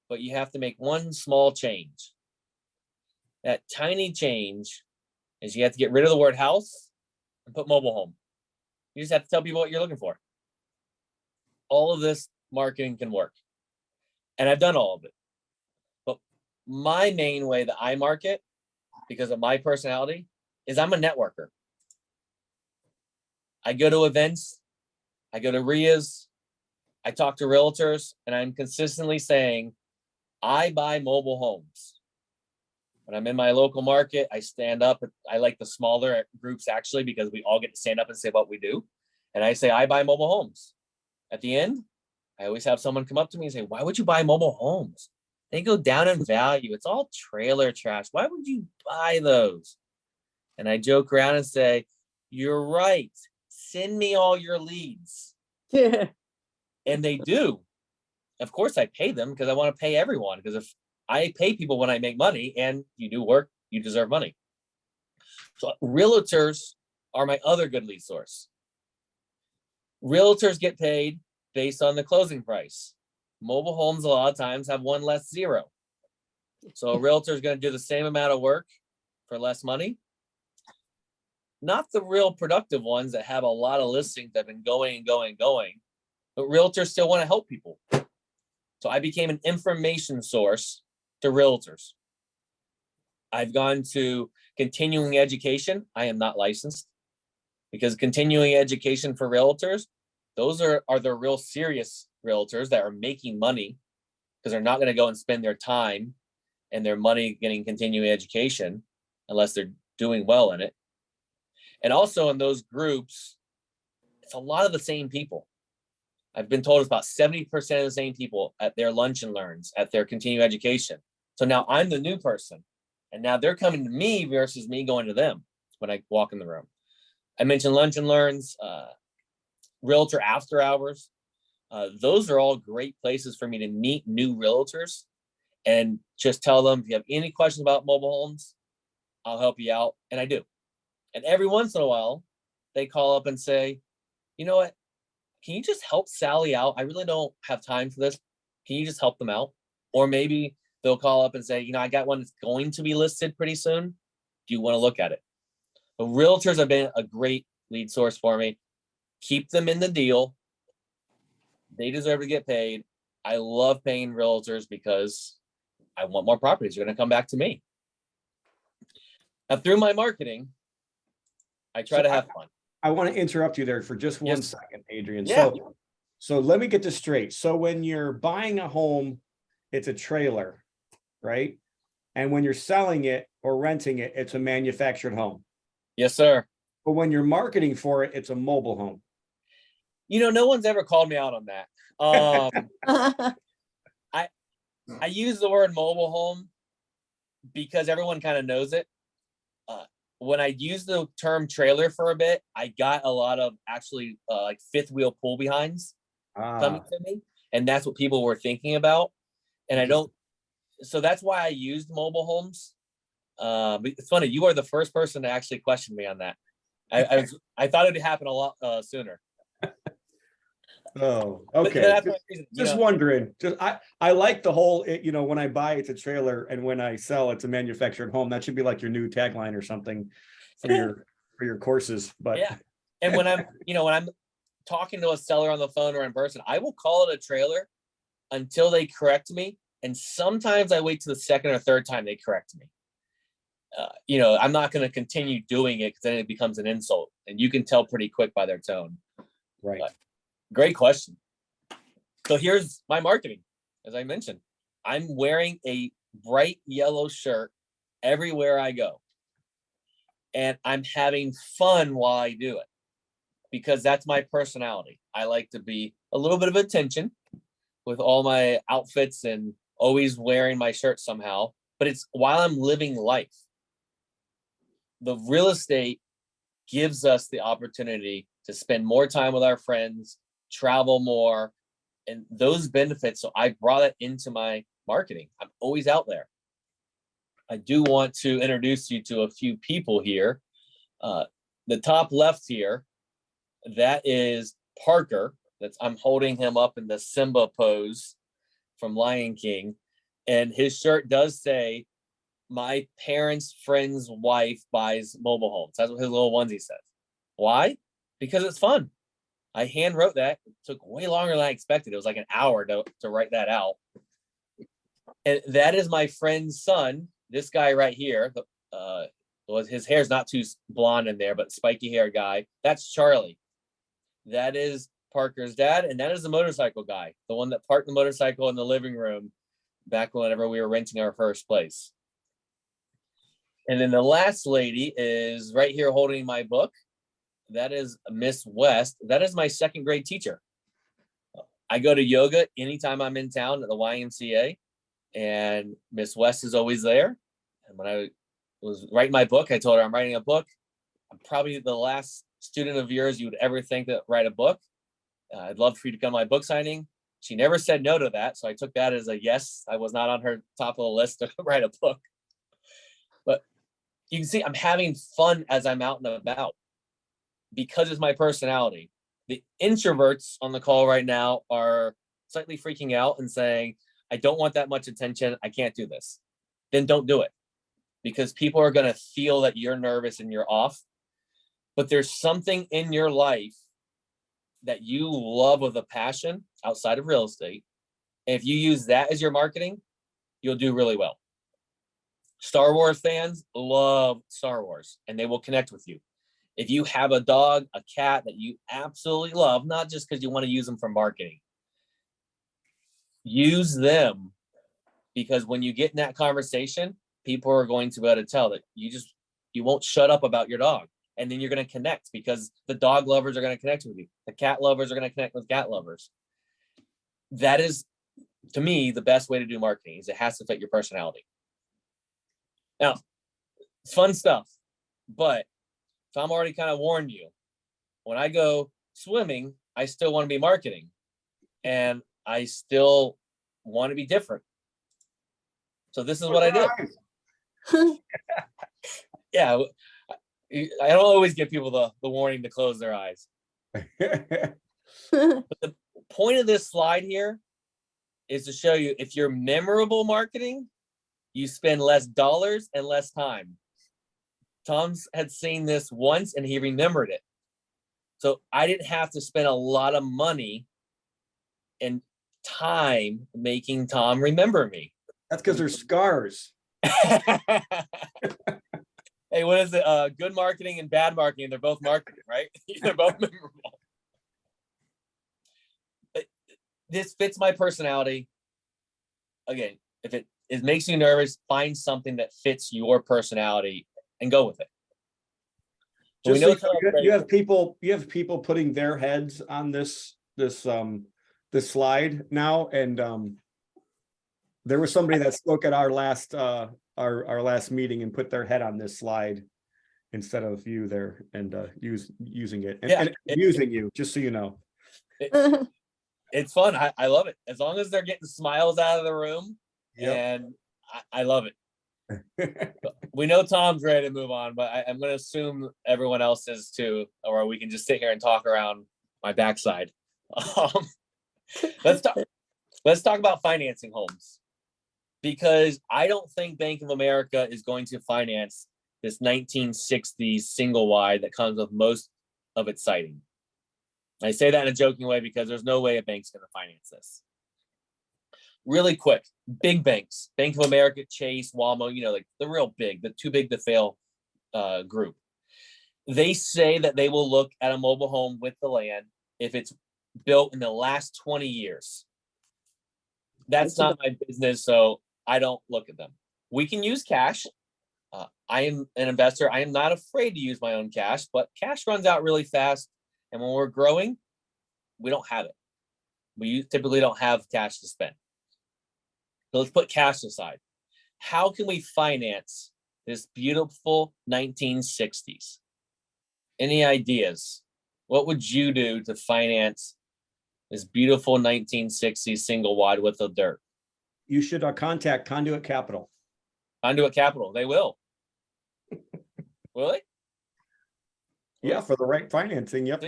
but you have to make one small change. That tiny change is you have to get rid of the word house and put mobile home. You just have to tell people what you're looking for. All of this marketing can work. And I've done all of it. But my main way that I market, because of my personality, is I'm a networker. I go to events, I go to RIAs, I talk to realtors, and I'm consistently saying, I buy mobile homes. When I'm in my local market, I stand up. I like the smaller groups actually, because we all get to stand up and say what we do. And I say, I buy mobile homes. At the end, I always have someone come up to me and say, why would you buy mobile homes? They go down in value. It's all trailer trash. Why would you buy those? And I joke around and say, you're right. Send me all your leads. Yeah. And they do. Of course, I pay them because I want to pay everyone. Because if I pay people when I make money and you do work, you deserve money. So realtors are my other good lead source. Realtors get paid based on the closing price. Mobile homes a lot of times have one less zero. So a realtor is going to do the same amount of work for less money. Not the real productive ones that have a lot of listings that have been going and going and going, but realtors still want to help people. So I became an information source to realtors. I've gone to continuing education. I am not licensed, because continuing education for realtors, those are the real serious realtors that are making money, because they're not going to go and spend their time and their money getting continuing education unless they're doing well in it. And also in those groups, it's a lot of the same people. I've been told it's about 70% of the same people at their lunch and learns, at their continuing education. So now I'm the new person, and now they're coming to me versus me going to them when I walk in the room. I mentioned lunch and learns, realtor after hours. Those are all great places for me to meet new realtors and just tell them, if you have any questions about mobile homes, I'll help you out. And I do. And every once in a while, they call up and say, you know what? Can you just help Sally out? I really don't have time for this. Can you just help them out? Or maybe they'll call up and say, you know, I got one that's going to be listed pretty soon. Do you want to look at it? The realtors have been a great lead source for me. Keep them in the deal. They deserve to get paid. I love paying realtors because I want more properties. They're going to come back to me. Now, through my marketing, I try to have fun. I want to interrupt you there for just one Yes. second, Adrian. Yeah. So let me get this straight. So when you're buying a home, it's a trailer, right? And when you're selling it or renting it, it's a manufactured home. Yes, sir. But when you're marketing for it, it's a mobile home. You know, no one's ever called me out on that. I use the word mobile home because everyone kind of knows it. When I used the term trailer for a bit, I got a lot of actually like fifth wheel pull behinds coming to me. And that's what people were thinking about. And I don't, so that's why I used mobile homes. But it's funny, you are the first person to actually question me on that. I thought it'd happen a lot sooner. Oh, But okay. that's my reason, you Just know. wondering. Just I like the whole, you know, when I buy it's a trailer and when I sell it's a manufactured home. That should be like your new tagline or something for your courses. But Yeah. And when I'm talking to a seller on the phone or in person, I will call it a trailer until they correct me. And sometimes I wait to the second or third time they correct me. You know, I'm not going to continue doing it because then it becomes an insult, and you can tell pretty quick by their tone. right. But great question. So here's my marketing. As I mentioned, I'm wearing a bright yellow shirt everywhere I go. And I'm having fun while I do it because that's my personality. I like to be a little bit of attention with all my outfits and always wearing my shirt somehow, but it's while I'm living life. The real estate gives us the opportunity to spend more time with our friends, travel more, and those benefits. So I brought it into my marketing. I'm always out there. I do want to introduce you to a few people here. The top left here, that is Parker. I'm holding him up in the Simba pose from Lion King. And his shirt does say, my parents' friend's wife buys mobile homes. That's what his little onesie says. Why? Because it's fun. I hand wrote that. It took way longer than I expected. It was like an hour to write that out. And that is my friend's son. This guy right here, his hair's not too blonde in there, but spiky hair guy. That's Charlie. That is Parker's dad, and that is the motorcycle guy, the one that parked the motorcycle in the living room back whenever we were renting our first place. And then the last lady is right here holding my book. That is Miss West. That is my second grade teacher. I go to yoga anytime I'm in town at the YMCA, and Miss West is always there. And when I was writing my book, I told her I'm writing a book. I'm probably the last student of yours you would ever think to write a book. I'd love for you to come to my book signing. She never said no to that, so I took that as a yes. I was not on her top of the list to write a book. But you can see I'm having fun as I'm out and about because it's my personality. The introverts on the call right now are slightly freaking out and saying, I don't want that much attention. I can't do this. Then don't do it. because people are going to feel that you're nervous and you're off. But there's something in your life that you love with a passion outside of real estate. And if you use that as your marketing, you'll do really well. Star Wars fans love Star Wars and they will connect with you. If you have a dog, a cat that you absolutely love, not just because you want to use them for marketing, use them, because when you get in that conversation, people are going to be able to tell that you won't shut up about your dog. And then you're going to connect, because the dog lovers are going to connect with you. The cat lovers are going to connect with cat lovers. That is, to me, the best way to do marketing, is it has to fit your personality. Now, fun stuff, but Tom already kind of warned you. When I go swimming, I still want to be marketing, and I still want to be different. So this is what I did. Yeah, I don't always give people the warning to close their eyes. But the point of this slide here is to show you, if you're memorable marketing, you spend less dollars and less time. Tom's had seen this once and he remembered it. So I didn't have to spend a lot of money and time making Tom remember me. That's because they're scars. Hey, what is it? Good marketing and bad marketing. They're both marketing, right? They're both memorable. This fits my personality. Again, if it makes you nervous, find something that fits your personality and go with it. So Just we know so you have people putting their heads on this slide now, and there was somebody that spoke at our last meeting and put their head on this slide instead of you there, and using it and using you, just so you know. It's fun. I love it. As long as they're getting smiles out of the room. Yep. And I love it. We know Tom's ready to move on, but I'm going to assume everyone else is too, or we can just sit here and talk around my backside. Let's talk about financing homes, because I don't think Bank of America is going to finance this 1960s single wide that comes with most of its siding. I say that in a joking way because there's no way a bank's going to finance this. Really quick, big banks, Bank of America, Chase, Walmart, like the real big, the too big to fail group. They say that they will look at a mobile home with the land if it's built in the last 20 years. That's not my business, so I don't look at them. We can use cash. I am an investor. I am not afraid to use my own cash, but cash runs out really fast. And when we're growing, we don't have it. We typically don't have cash to spend. So let's put cash aside. How can we finance this beautiful 1960s? Any ideas? What would you do to finance this beautiful 1960s single wide with the dirt? You should contact Conduit Capital. Conduit Capital, they will. Will they? Yeah, for the right financing. Yep.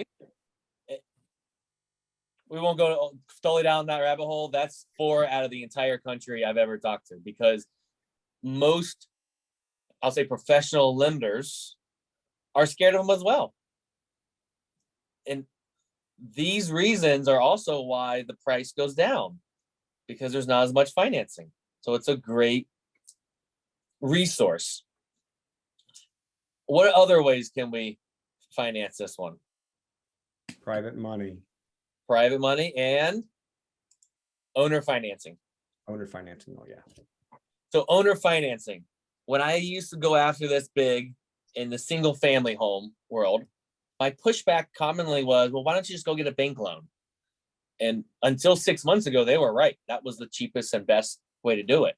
We won't go totally down that rabbit hole. That's 4 out of the entire country I've ever talked to, because most, I'll say, professional lenders are scared of them as well. And these reasons are also why the price goes down, because there's not as much financing. So it's a great resource. What other ways can we finance this one? Private money. Private money and owner financing. Owner financing, oh yeah. So owner financing, when I used to go after this big in the single family home world, my pushback commonly was, well, why don't you just go get a bank loan? And until 6 months ago, they were right. That was the cheapest and best way to do it.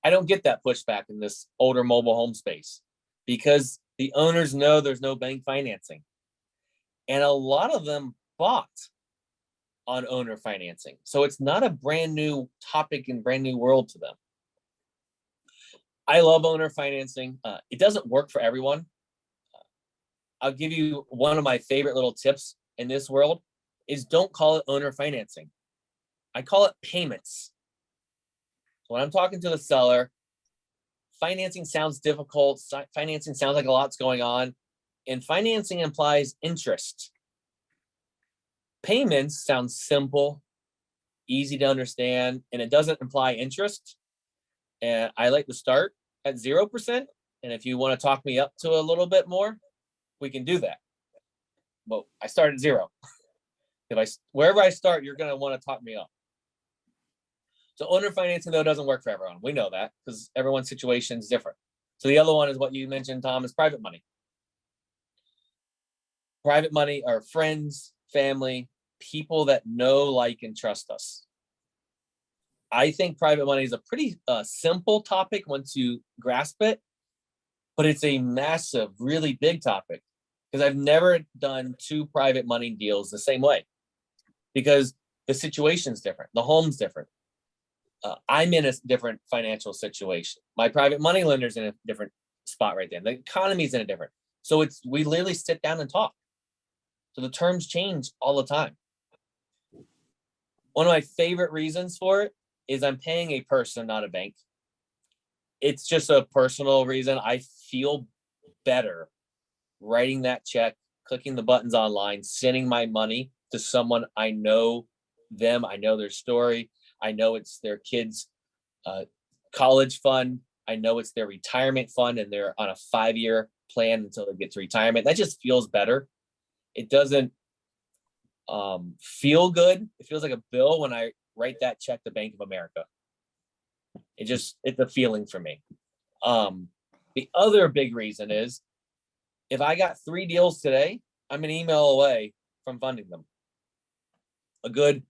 I don't get that pushback in this older mobile home space, because the owners know there's no bank financing. And a lot of them bought on owner financing. So it's not a brand new topic and brand new world to them. I love owner financing. It doesn't work for everyone. I'll give you one of my favorite little tips in this world is don't call it owner financing. I call it payments. So when I'm talking to the seller, financing sounds difficult. Financing sounds like a lot's going on, and financing implies interest. Payments sounds simple, easy to understand, and it doesn't imply interest. And I like to start at 0%. And if you want to talk me up to a little bit more, we can do that. But I start at 0. Wherever I start, you're going to want to talk me up. So owner financing, though, doesn't work for everyone. We know that because everyone's situation is different. So the other one is what you mentioned, Tom, is private money. Private money are friends, family, people that know, like, and trust us. I think private money is a pretty simple topic once you grasp it, but it's a massive, really big topic because I've never done 2 private money deals the same way because the situation's different. The home's different. I'm in a different financial situation. My private money lender's in a different spot right there. The economy's in a different. So we literally sit down and talk. So the terms change all the time. One of my favorite reasons for it is I'm paying a person, not a bank. It's just a personal reason. I feel better writing that check, clicking the buttons online, sending my money to someone I know them. I know their story. I know it's their kids' college fund. I know it's their retirement fund and they're on a 5-year plan until they get to retirement. That just feels better. It doesn't feel good. It feels like a bill when I write that check to Bank of America. It's a feeling for me. The other big reason is if I got 3 deals today, I'm an email away from funding them. A good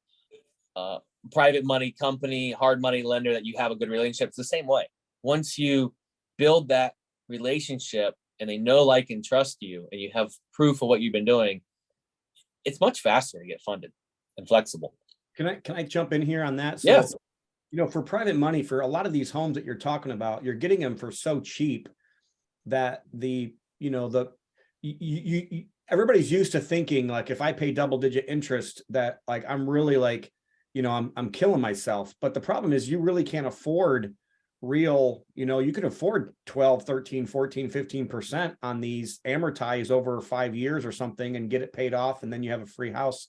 private money company, hard money lender that you have a good relationship, it's the same way. Once you build that relationship and they know, like, and trust you, and you have proof of what you've been doing, it's much faster to get funded and flexible. Can I jump in here on that? So, Yes. For private money, for a lot of these homes that you're talking about, you're getting them for so cheap that everybody's used to thinking like, if I pay double-digit interest, that like I'm really like, I'm killing myself. But the problem is you really can't afford real, you can afford 12, 13, 14, 15% on these amortized over 5 years or something and get it paid off. And then you have a free house,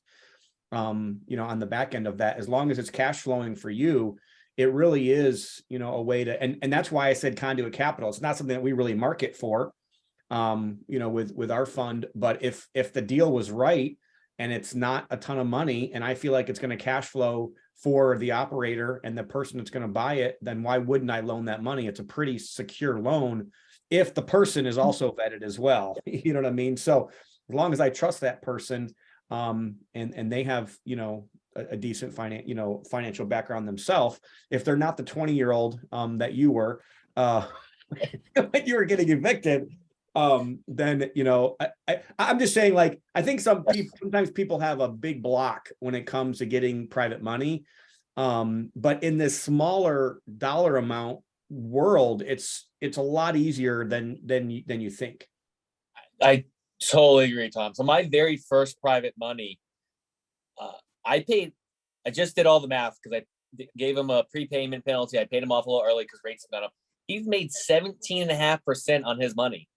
on the back end of that. As long as it's cash flowing for you, it really is, a way to, and that's why I said conduit capital. It's not something that we really market for, with our fund. But if the deal was right and it's not a ton of money and I feel like it's going to cash flow for the operator and the person that's going to buy it, then why wouldn't I loan that money? It's a pretty secure loan if the person is also vetted as well. You know what I mean? So as long as I trust that person, and they have, a decent financial background themselves, if they're not the 20-year-old that you were when you were getting evicted, then I'm just saying, like, I think sometimes people have a big block when it comes to getting private money, but in this smaller dollar amount world, it's a lot easier than you think. I totally agree, Tom. So my very first private money, I just did all the math because I gave him a prepayment penalty. I paid him off a little early because rates have gone up. He's made 17.5% on his money.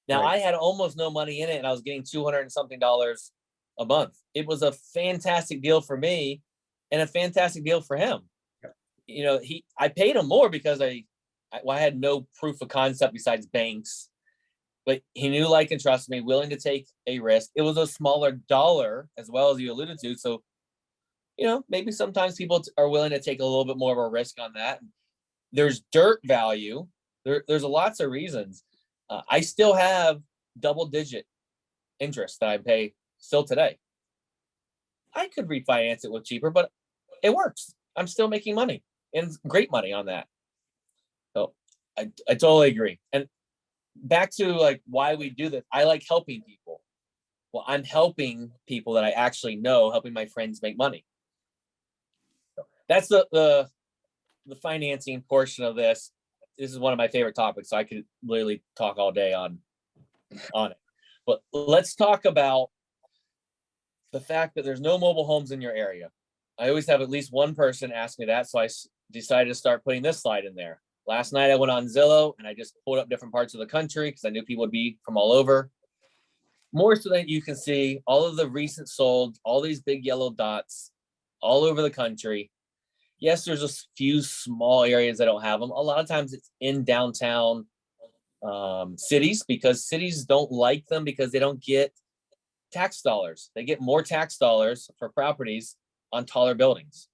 Now, Right. I had almost no money in it, and I was getting $200 and something a month. It was a fantastic deal for me and a fantastic deal for him. Yep. I paid him more because I had no proof of concept besides banks. But he knew, like, and trusted me, willing to take a risk. It was a smaller dollar, as well as you alluded to. So, maybe sometimes people are willing to take a little bit more of a risk on that. There's dirt value. There's lots of reasons. I still have double-digit interest that I pay still today. I could refinance it with cheaper, but it works. I'm still making money, and great money on that. So I totally agree. And back to, like, why we do this. I like helping people. Well, I'm helping people that I actually know, helping my friends make money. So that's the financing portion of this. This is one of my favorite topics, so I could literally talk all day on it. But let's talk about the fact that there's no mobile homes in your area. I always have at least one person ask me that, so I decided to start putting this slide in there. Last night I went on Zillow and I just pulled up different parts of the country because I knew people would be from all over. More so that you can see all of the recent sold, all these big yellow dots all over the country. Yes, there's a few small areas that don't have them. A lot of times it's in downtown cities, because cities don't like them because they don't get tax dollars. They get more tax dollars for properties on taller buildings,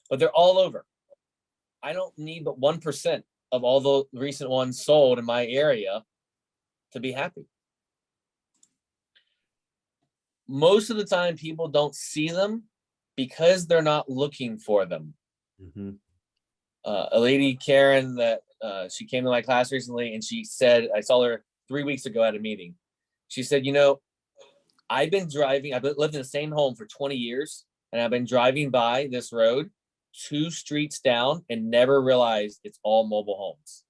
but they're all over. I don't need but 1% of all the recent ones sold in my area to be happy. Most of the time people don't see them because they're not looking for them. Mhm. A lady, Karen, that she came to my class recently, and she said, I saw her 3 weeks ago at a meeting. She said, you know, I've lived in the same home for 20 years, and I've been driving by this road 2 streets down and never realized it's all mobile homes,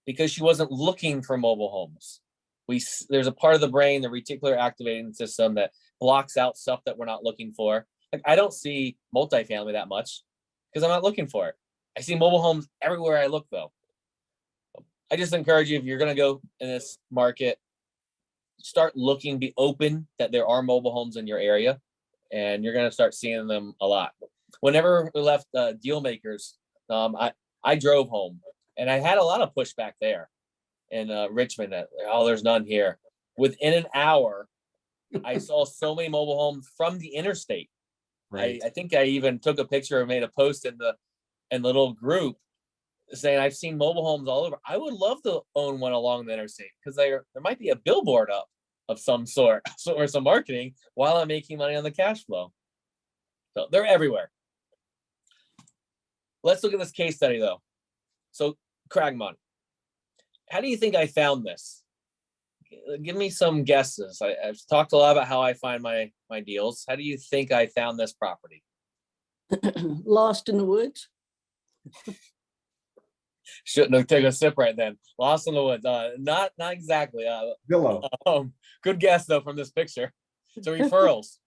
because she wasn't looking for mobile homes. There's a part of the brain, the reticular activating system, that blocks out stuff that we're not looking for. Like, I don't see multifamily that much because I'm not looking for it. I see mobile homes everywhere I look, though. I just encourage you, if you're going to go in this market, start looking, be open that there are mobile homes in your area, and you're going to start seeing them a lot. Whenever we left Deal Makers, I drove home, and I had a lot of pushback there in Richmond that, oh, there's none here. Within an hour, I saw so many mobile homes from the interstate. Right. I think I even took a picture and made a post in the little group saying, I've seen mobile homes all over. I would love to own one along the interstate, because there might be a billboard up of some sort or some marketing while I'm making money on the cash flow. So they're everywhere. Let's look at this case study, though. So, Cragmont, how do you think I found this? Give me some guesses. I've talked a lot about how I find my deals. How do you think I found this property? Lost in the woods. Shouldn't have taken a sip right then. Lost in the woods. Not exactly. Zillow. Good guess though from this picture. So referrals.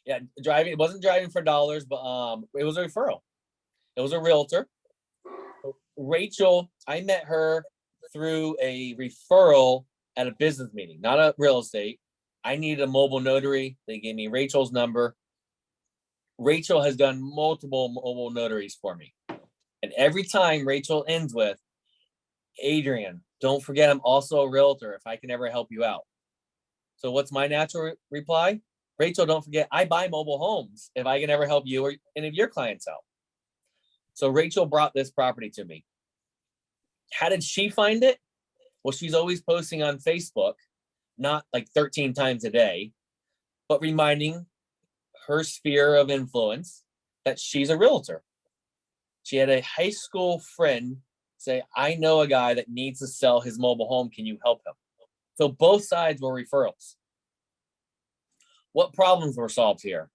Yeah, driving. It wasn't driving for dollars, but it was a referral. It was a realtor. Rachel, I met her through a referral at a business meeting, not a real estate. I needed a mobile notary. They gave me Rachel's number. Rachel has done multiple mobile notaries for me. And every time Rachel ends with, Adrian, don't forget I'm also a realtor if I can ever help you out. So what's my natural reply? Rachel, don't forget I buy mobile homes if I can ever help you or any of your clients out. So Rachel brought this property to me. How did she find it? Well, she's always posting on Facebook, not like 13 times a day, but reminding her sphere of influence that she's a realtor. She had a high school friend say, I know a guy that needs to sell his mobile home. Can you help him? So both sides were referrals. What problems were solved here?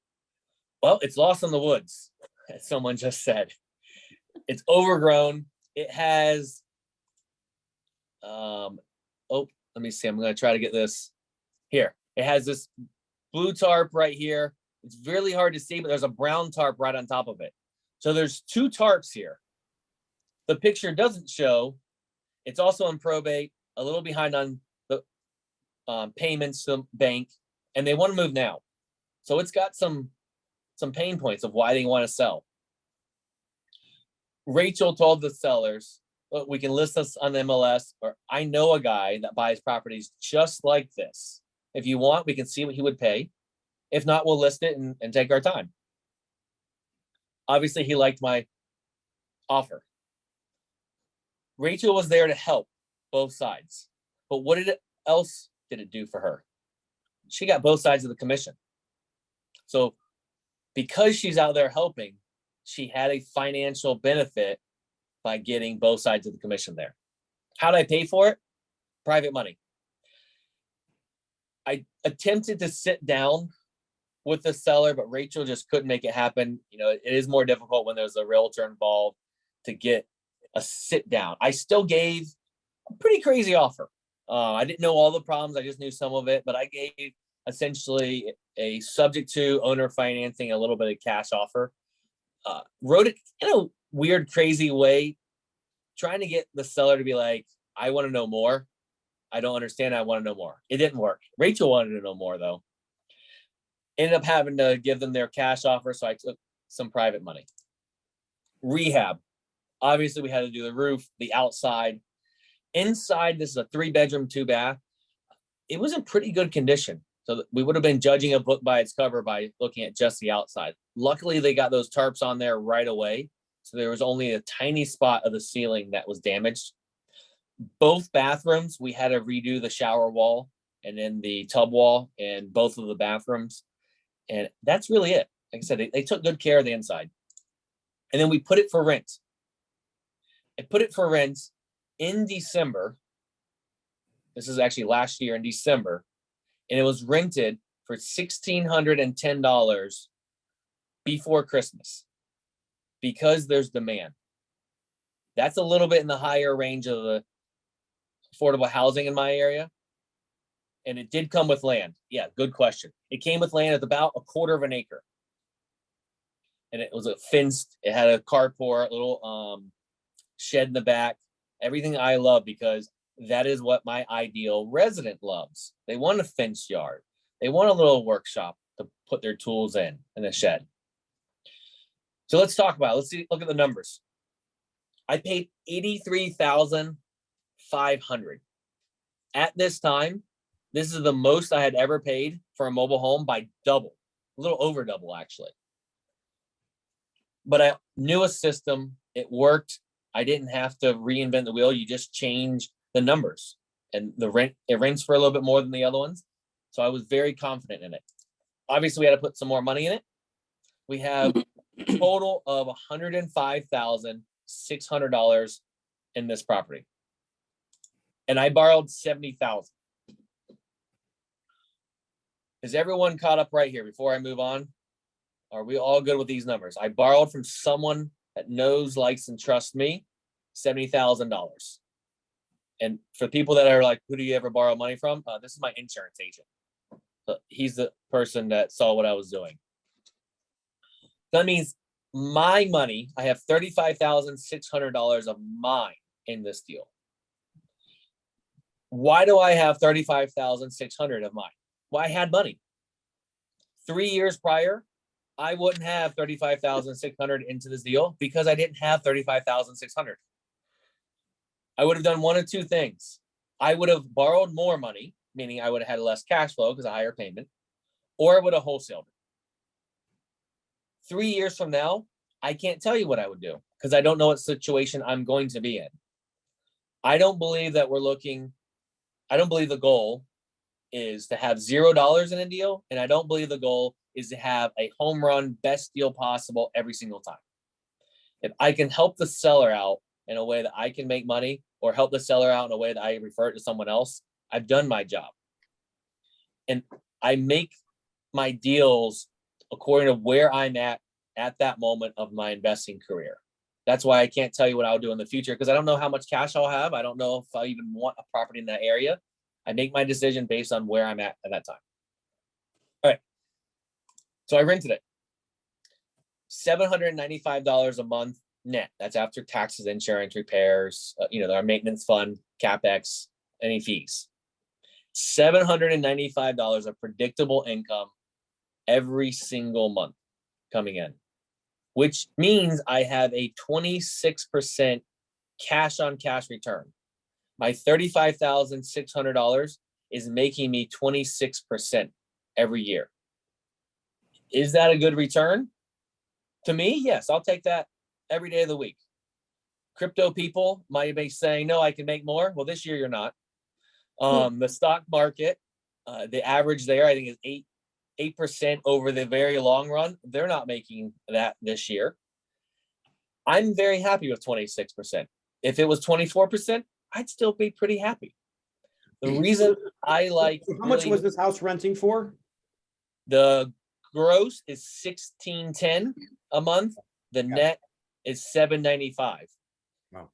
Well, it's lost in the woods, as someone just said. It's overgrown. It has, let me see. I'm going to try to get this here. It has this blue tarp right here. It's really hard to see, but there's a brown tarp right on top of it. So there's 2 tarps here. The picture doesn't show. It's also in probate, a little behind on the payments to the bank, and they want to move now. So it's got some pain points of why they want to sell. Rachel told the sellers, look, we can list this on the MLS, or I know a guy that buys properties just like this. If you want, we can see what he would pay. If not, we'll list it and take our time. Obviously, he liked my offer. Rachel was there to help both sides. But what else did it do for her? She got both sides of the commission. So because she's out there helping, she had a financial benefit by getting both sides of the commission there. How did I pay for it? Private money. I attempted to sit down with the seller, but Rachel just couldn't make it happen. You know, it is more difficult when there's a realtor involved to get a sit down. I still gave a pretty crazy offer. I didn't know all the problems. I just knew some of it, but I gave essentially a subject to owner financing, a little bit of cash offer. Wrote it in a weird, crazy way trying to get the seller to be like, I want to know more. I don't understand. I want to know more. It didn't work. Rachel wanted to know more though. Ended up having to give them their cash offer. So I took some private money. Rehab. Obviously we had to do the roof, the outside. Inside, this is a 3-bedroom, 2-bath. It was in pretty good condition. So we would have been judging a book by its cover by looking at just the outside. Luckily, they got those tarps on there right away. So there was only a tiny spot of the ceiling that was damaged. Both bathrooms, we had to redo the shower wall and then the tub wall in both of the bathrooms. And that's really it. Like I said, they took good care of the inside. And then we put it for rent. I put it for rent in December. This is actually last year in December. And it was rented for $1,610 before Christmas because there's demand. That's a little bit in the higher range of the affordable housing in my area. And it did come with land. Yeah, good question. It came with land at about 1/4 of an acre. And it was a fenced, it had a carport, a little shed in the back, everything I love because that is what my ideal resident loves. They want a fenced yard. They want a little workshop to put their tools in a shed. So let's talk about it. Let's see, look at the numbers. I paid $83,500. At this time, this is the most I had ever paid for a mobile home by double, a little over double actually. But I knew a system, it worked. I didn't have to reinvent the wheel. You just change the numbers and it rents for a little bit more than the other ones. So I was very confident in it. Obviously, we had to put some more money in it. We have a total of $105,600 in this property. And I borrowed $70,000. Is everyone caught up right here before I move on? Are we all good with these numbers? I borrowed from someone that knows, likes, and trusts me, $70,000. And for people that are like, who do you ever borrow money from? This is my insurance agent. So he's the person that saw what I was doing. That means my money, I have $35,600 of mine in this deal. Why do I have $35,600 of mine? Well, I had money. 3 years prior, I wouldn't have $35,600 into this deal because I didn't have $35,600. I would have done one of two things. I would have borrowed more money, meaning I would have had less cash flow because of higher payment, or I would have wholesaled it. 3 years from now, I can't tell you what I would do because I don't know what situation I'm going to be in. I don't believe that I don't believe the goal is to have $0 in a deal, and I don't believe the goal is to have a home run, best deal possible every single time. If I can help the seller out in a way that I can make money or help the seller out in a way that I refer it to someone else, I've done my job. And I make my deals according to where I'm at that moment of my investing career. That's why I can't tell you what I'll do in the future because I don't know how much cash I'll have. I don't know if I even want a property in that area. I make my decision based on where I'm at that time. All right. So I rented it. $795 a month net. That's after taxes, insurance, repairs, our maintenance fund, CapEx, any fees. $795 of predictable income every single month coming in, which means I have a 26% cash on cash return. My $35,600 is making me 26% every year. Is that a good return? To me, yes, I'll take that every day of the week. Crypto people might be saying, no, I can make more. Well, this year you're not. The stock market, the average there, I think is 8% over the very long run. They're not making that this year. I'm very happy with 26%. If it was 24%, I'd still be pretty happy. The reason I like how much was this house renting for? The gross is $1,610 a month. The net is $795. Wow.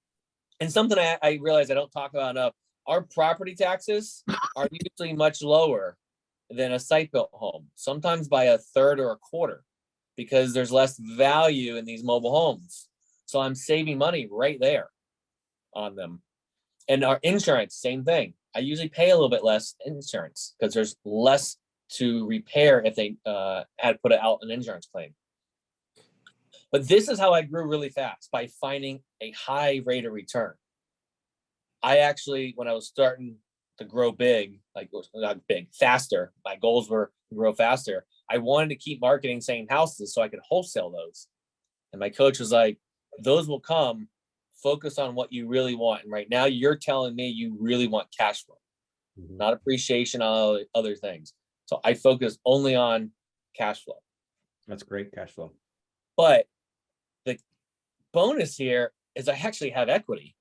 And something I realize I don't talk about enough. Our property taxes are usually much lower than a site-built home, sometimes by a third or a quarter, because there's less value in these mobile homes. So I'm saving money right there. on them. And our insurance, same thing. I usually pay a little bit less insurance because there's less to repair if they had put out an insurance claim. But this is how I grew really fast, by finding a high rate of return. I actually, when I was starting to grow big, like not big, faster, my goals were to grow faster. I wanted to keep marketing same houses so I could wholesale those. And my coach was like, those will come, focus on what you really want. And right now you're telling me you really want cash flow, not appreciation on other things. So I focus only on cash flow. That's great cash flow. But the bonus here is I actually have equity.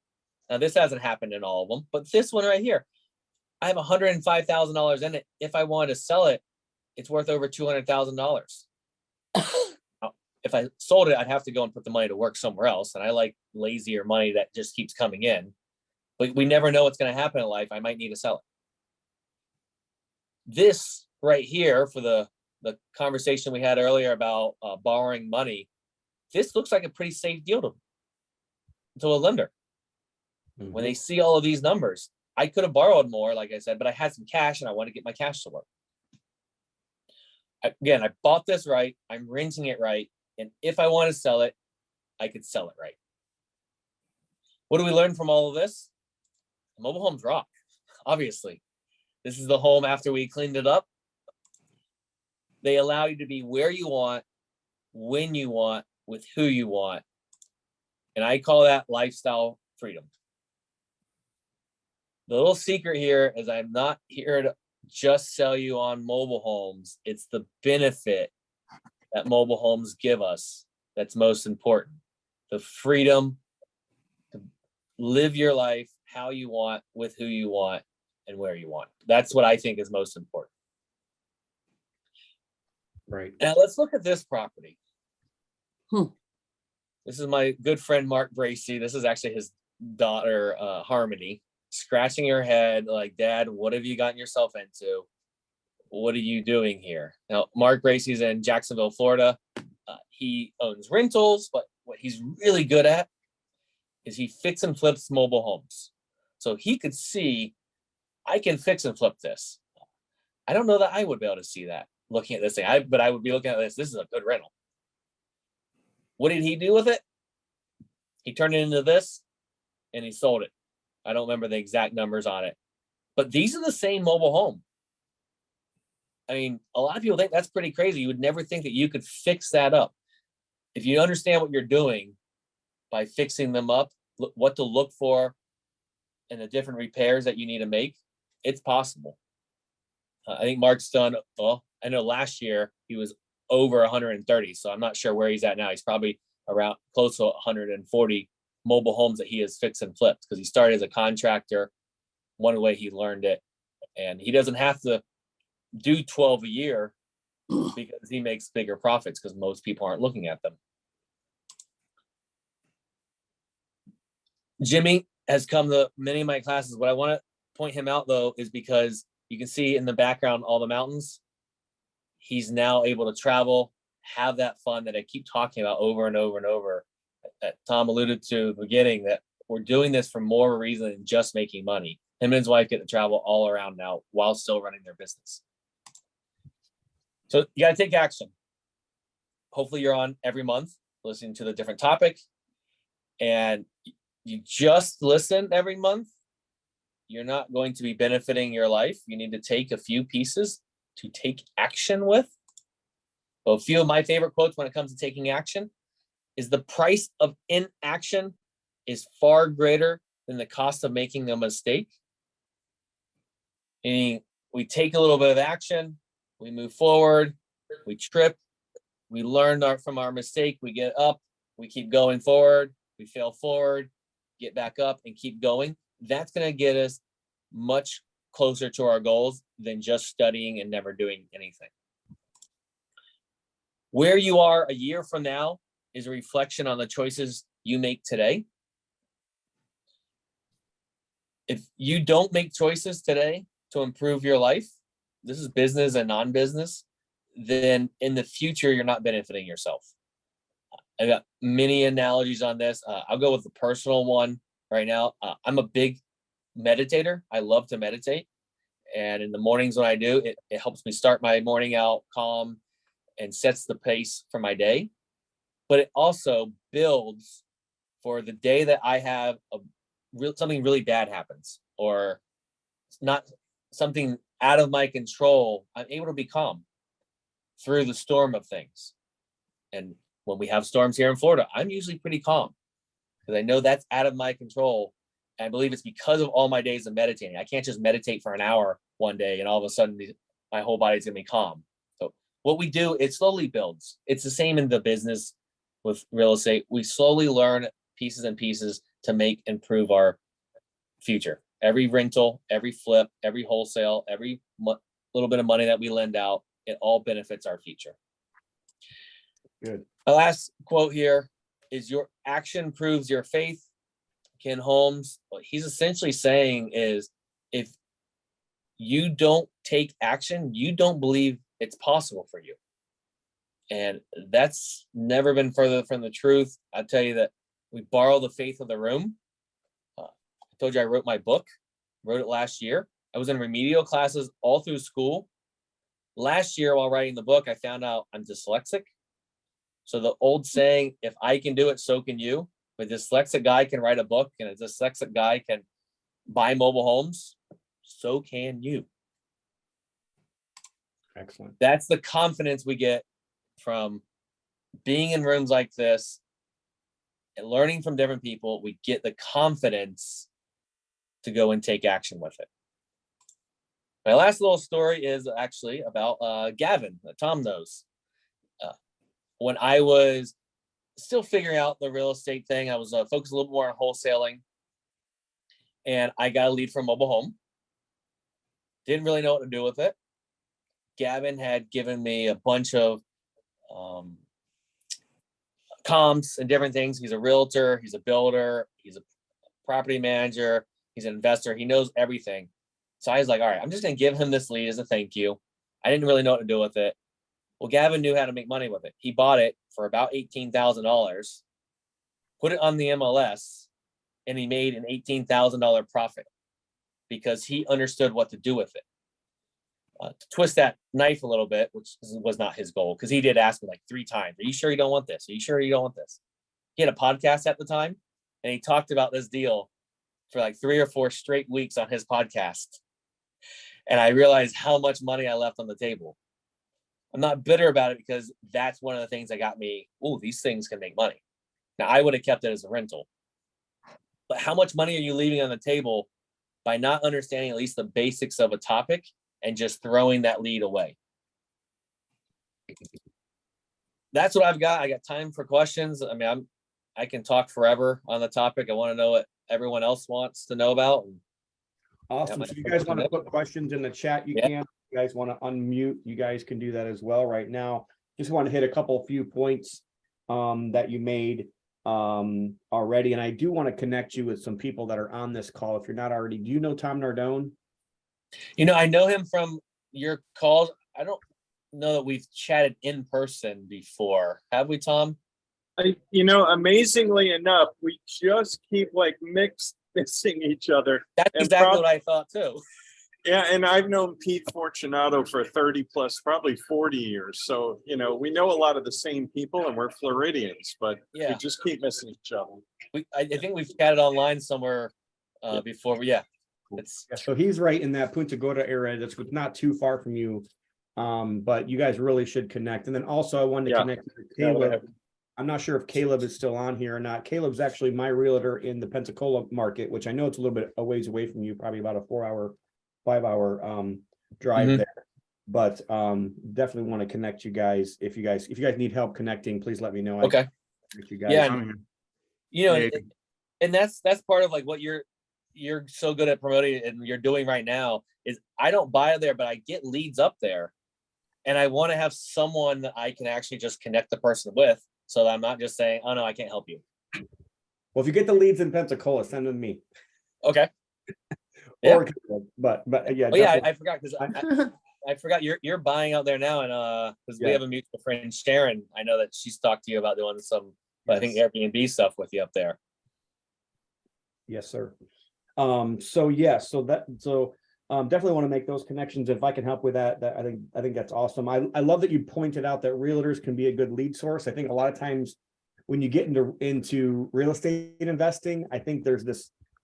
Now this hasn't happened in all of them, but this one right here, I have $105,000 in it. If I wanted to sell it, it's worth over $200,000. If I sold it, I'd have to go and put the money to work somewhere else. And I like lazier money that just keeps coming in. But we never know what's going to happen in life. I might need to sell it. This right here, for the conversation we had earlier about borrowing money, this looks like a pretty safe deal to a lender. When they see all of these numbers, I could have borrowed more, like I said, but I had some cash and I want to get my cash to work. Again, I bought this right. I'm renting it right. And if I want to sell it, I could sell it right. What do we learn from all of this? Mobile homes rock, obviously. This is the home after we cleaned it up. They allow you to be where you want, when you want, with who you want. And I call that lifestyle freedom. The little secret here is I'm not here to just sell you on mobile homes. It's the benefit that mobile homes give us that's most important. The freedom to live your life how you want, with who you want, and where you want. That's what I think is most important. Right. Now let's look at this property. Hmm. This is my good friend Mark Bracy. This is actually his daughter Harmony, scratching her head like, Dad, what have you gotten yourself into? What are you doing here? Now, Mark Bracy's in Jacksonville, Florida. He owns rentals, but what he's really good at is he fix and flips mobile homes. So he could see, I can fix and flip this. I don't know that I would be able to see that looking at this thing, but I would be looking at this. This is a good rental. What did he do with it? He turned it into this and he sold it. I don't remember the exact numbers on it, but these are the same mobile home. I mean, a lot of people think that's pretty crazy. You would never think that you could fix that up. If you understand what you're doing by fixing them up, what to look for, and the different repairs that you need to make, it's possible. I think Mark's done, well, I know last year he was over 130, so I'm not sure where he's at now. He's probably around close to 140 mobile homes that he has fixed and flipped, because he started as a contractor. One way he learned it, and he doesn't have to do 12 a year because he makes bigger profits, because most people aren't looking at them. Jimmy has come to many of my classes. What I want to point him out, though, is because you can see in the background all the mountains. He's now able to travel, have that fun that I keep talking about over and over and over, that Tom alluded to at the beginning, that we're doing this for more reason than just making money. Him and his wife get to travel all around now while still running their business. So you got to take action. Hopefully you're on every month listening to the different topic, and you just listen every month. You're not going to be benefiting your life. You need to take a few pieces to take action with. Well, a few of my favorite quotes when it comes to taking action is the price of inaction is far greater than the cost of making a mistake. Meaning we take a little bit of action, we move forward, we trip, we learn from our mistake, we get up, we keep going forward, we fail forward, get back up and keep going. That's going to get us much closer to our goals than just studying and never doing anything. Where you are a year from now is a reflection on the choices you make today. If you don't make choices today to improve your life, this is business and non-business, then in the future, you're not benefiting yourself. I've got many analogies on this. I'll go with the personal one. right now. I'm a big meditator. I love to meditate. And in the mornings when I do, it helps me start my morning out calm and sets the pace for my day. But it also builds for the day that I have something really bad happens, or not something out of my control. I'm able to be calm through the storm of things. And when we have storms here in Florida, I'm usually pretty calm because I know that's out of my control. And I believe it's because of all my days of meditating. I can't just meditate for an hour one day and all of a sudden my whole body's gonna be calm. So what we do, it slowly builds. It's the same in the business with real estate. We slowly learn pieces and pieces to improve our future. Every rental, every flip, every wholesale, every little bit of money that we lend out, it all benefits our future. Good. The last quote here is, your action proves your faith. Ken Holmes, what he's essentially saying is, if you don't take action, you don't believe it's possible for you. And that's never been further from the truth. I'll tell you that we borrow the faith of the room. I told you I wrote my book, wrote it last year. I was in remedial classes all through school. Last year, while writing the book, I found out I'm dyslexic. So the old saying, if I can do it, so can you. A dyslexic guy can write a book, and a dyslexic guy can buy mobile homes. So can you. Excellent. That's the confidence we get from being in rooms like this and learning from different people. We get the confidence to go and take action with it. My last little story is actually about Gavin, that Tom knows. When I was still figuring out the real estate thing, I was focused a little more on wholesaling, and I got a lead from mobile home. Didn't really know what to do with it. Gavin had given me a bunch of comps and different things. He's a realtor, he's a builder, he's a property manager, he's an investor. He knows everything. So I was like, all right, I'm just going to give him this lead as a thank you. I didn't really know what to do with it. Well, Gavin knew how to make money with it. He bought it for about $18,000, put it on the MLS, and he made an $18,000 profit because he understood what to do with it. To twist that knife a little bit, which was not his goal, because he did ask me like 3 times, are you sure you don't want this? Are you sure you don't want this? He had a podcast at the time, and he talked about this deal for like 3 or 4 straight weeks on his podcast. And I realized how much money I left on the table. I'm not bitter about it because that's one of the things that got me, oh, these things can make money. Now, I would have kept it as a rental. But how much money are you leaving on the table by not understanding at least the basics of a topic and just throwing that lead away? That's what I've got. I got time for questions. I mean, I can talk forever on the topic. I want to know what everyone else wants to know about. Awesome. So you guys want to put questions in the chat, you can. You guys want to unmute, you guys can do that as well right now. Just want to hit a few points that you made already. And I do want to connect you with some people that are on this call. If you're not already, do you know Tom Nardone? You know, I know him from your calls. I don't know that we've chatted in person before. Have we, Tom? Amazingly enough, we just keep like missing each other. That's exactly what I thought too. Yeah, and I've known Pete Fortunato for 30 plus, probably 40 years. So, we know a lot of the same people, and we're Floridians, but we just keep missing each other. I think we've chatted online somewhere before. But yeah. So he's right in that Punta Gorda area. That's not too far from you. But you guys really should connect. And then also I wanted to connect with Caleb. I'm not sure if Caleb is still on here or not. Caleb's actually my realtor in the Pensacola market, which I know it's a little bit a ways away from you, probably about a 5-hour drive there. But definitely want to connect you guys. If you guys need help connecting, please let me know. Okay. You guys. Yeah. And that's part of like what you're so good at promoting and you're doing right now is I don't buy there, but I get leads up there. And I want to have someone that I can actually just connect the person with, so that I'm not just saying, oh no, I can't help you. Well, if you get the leads in Pensacola, send them to me. Okay. Or, but yeah. Oh, yeah, I forgot because I forgot you're buying out there now, and because we have a mutual friend, Sharon. I know that she's talked to you about doing some, I think Airbnb stuff with you up there. Yes, sir. So yeah, definitely want to make those connections. If I can help with that, I think that's awesome. I love that you pointed out that realtors can be a good lead source. I think a lot of times when you get into real estate investing, I think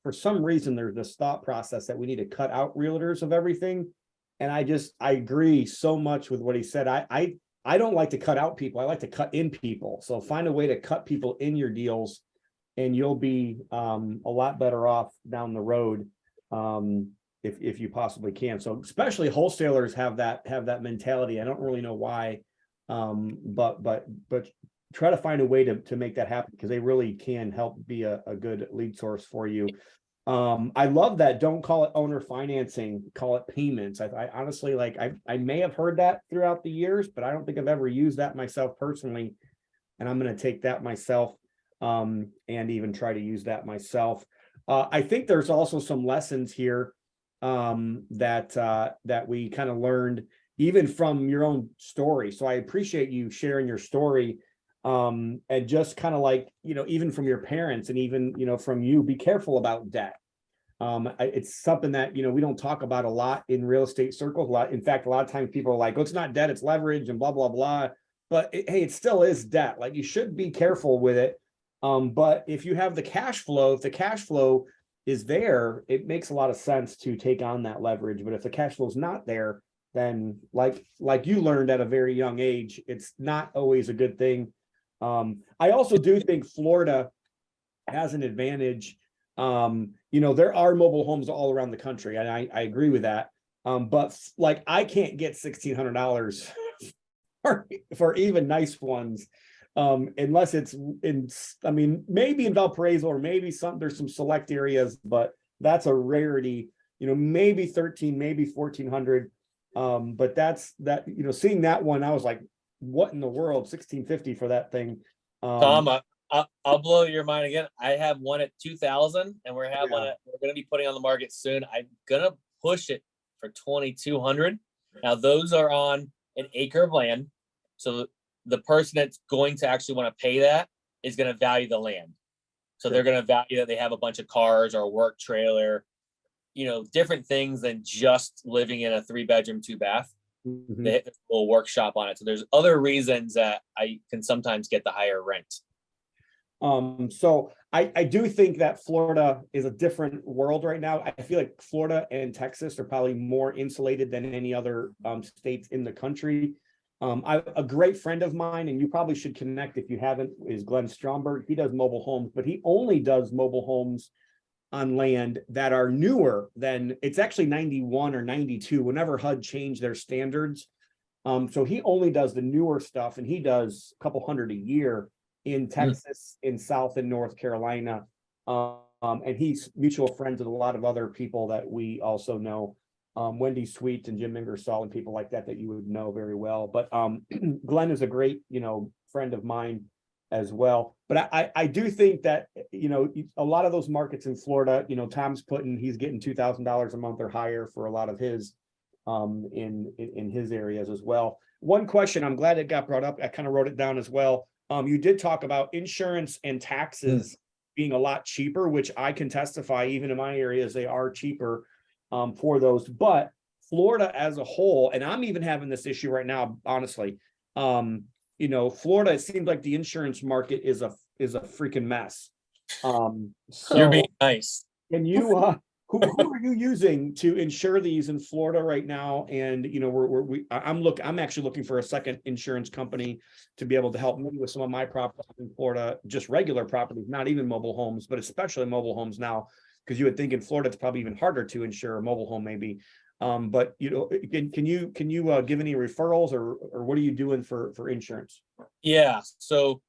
for some reason, there's this thought process that we need to cut out realtors of everything. And I agree so much with what he said. I don't like to cut out people. I like to cut in people. So find a way to cut people in your deals, and you'll be a lot better off down the road, if you possibly can. So especially wholesalers have that mentality. I don't really know why, but try to find a way to make that happen, because they really can help be a good lead source for you. I love that. Don't call it owner financing, call it payments. I honestly, like, I may have heard that throughout the years, but I don't think I've ever used that myself personally. And I'm going to take that myself, and even try to use that myself. I think there's also some lessons here, that we kind of learned even from your own story. So I appreciate you sharing your story, and just kind of like, even from your parents, and even, from you, be careful about debt. It's something that, we don't talk about a lot in real estate circles. In fact, a lot of times people are like, oh, it's not debt, it's leverage and blah, blah, blah. But hey, it still is debt. Like, you should be careful with it. But if you have the cash flow, if the cash flow is there, it makes a lot of sense to take on that leverage. But if the cash flow is not there, then like you learned at a very young age, it's not always a good thing. I also do think Florida has an advantage. There are mobile homes all around the country, and I agree with that. But like, I can't get $1,600 for even nice ones, unless it's maybe in Valparaiso, or maybe there's some select areas, but that's a rarity. Maybe 13, maybe 1,400. But that's seeing that one, I was like, what in the world, 1,650 for that thing? Tom, I'll blow your mind again. I have one at 2,000, and we're going to be putting on the market soon. I'm gonna push it for 2,200. Now those are on an acre of land, so the person that's going to actually want to pay that is going to value the land. So they're going to value that they have a bunch of cars or a work trailer, different things than just living in a 3-bedroom, 2-bath. Mhm. They hit a full workshop on it. So there's other reasons that I can sometimes get the higher rent. So I do think that Florida is a different world right now. I feel like Florida and Texas are probably more insulated than any other states in the country. A great friend of mine, and you probably should connect if you haven't, is Glenn Stromberg. He does mobile homes, but he only does mobile homes on land that are newer than, it's actually 91 or 92, whenever HUD changed their standards. So he only does the newer stuff, and he does a couple hundred a year in Texas, in South and North Carolina. And he's mutual friends with a lot of other people that we also know. Wendy Sweet and Jim Ingersoll and people like that you would know very well. But Glenn is a great, friend of mine as well. But I do think that, a lot of those markets in Florida, Tom's he's getting $2,000 a month or higher for a lot of his, in his areas as well. One question, I'm glad it got brought up. I kind of wrote it down as well. You did talk about insurance and taxes being a lot cheaper, which I can testify, even in my areas, they are cheaper for those. But Florida as a whole, and I'm even having this issue right now, honestly, Florida, it seems like the insurance market is a freaking mess. So You're being nice. can you who are you using to insure these in Florida right now? And I'm actually looking for a second insurance company to be able to help me with some of my properties in Florida, just regular properties, not even mobile homes, but especially mobile homes now, because you would think in Florida it's probably even harder to insure a mobile home, maybe. But can you give any referrals, or what are you doing for insurance? Yeah. So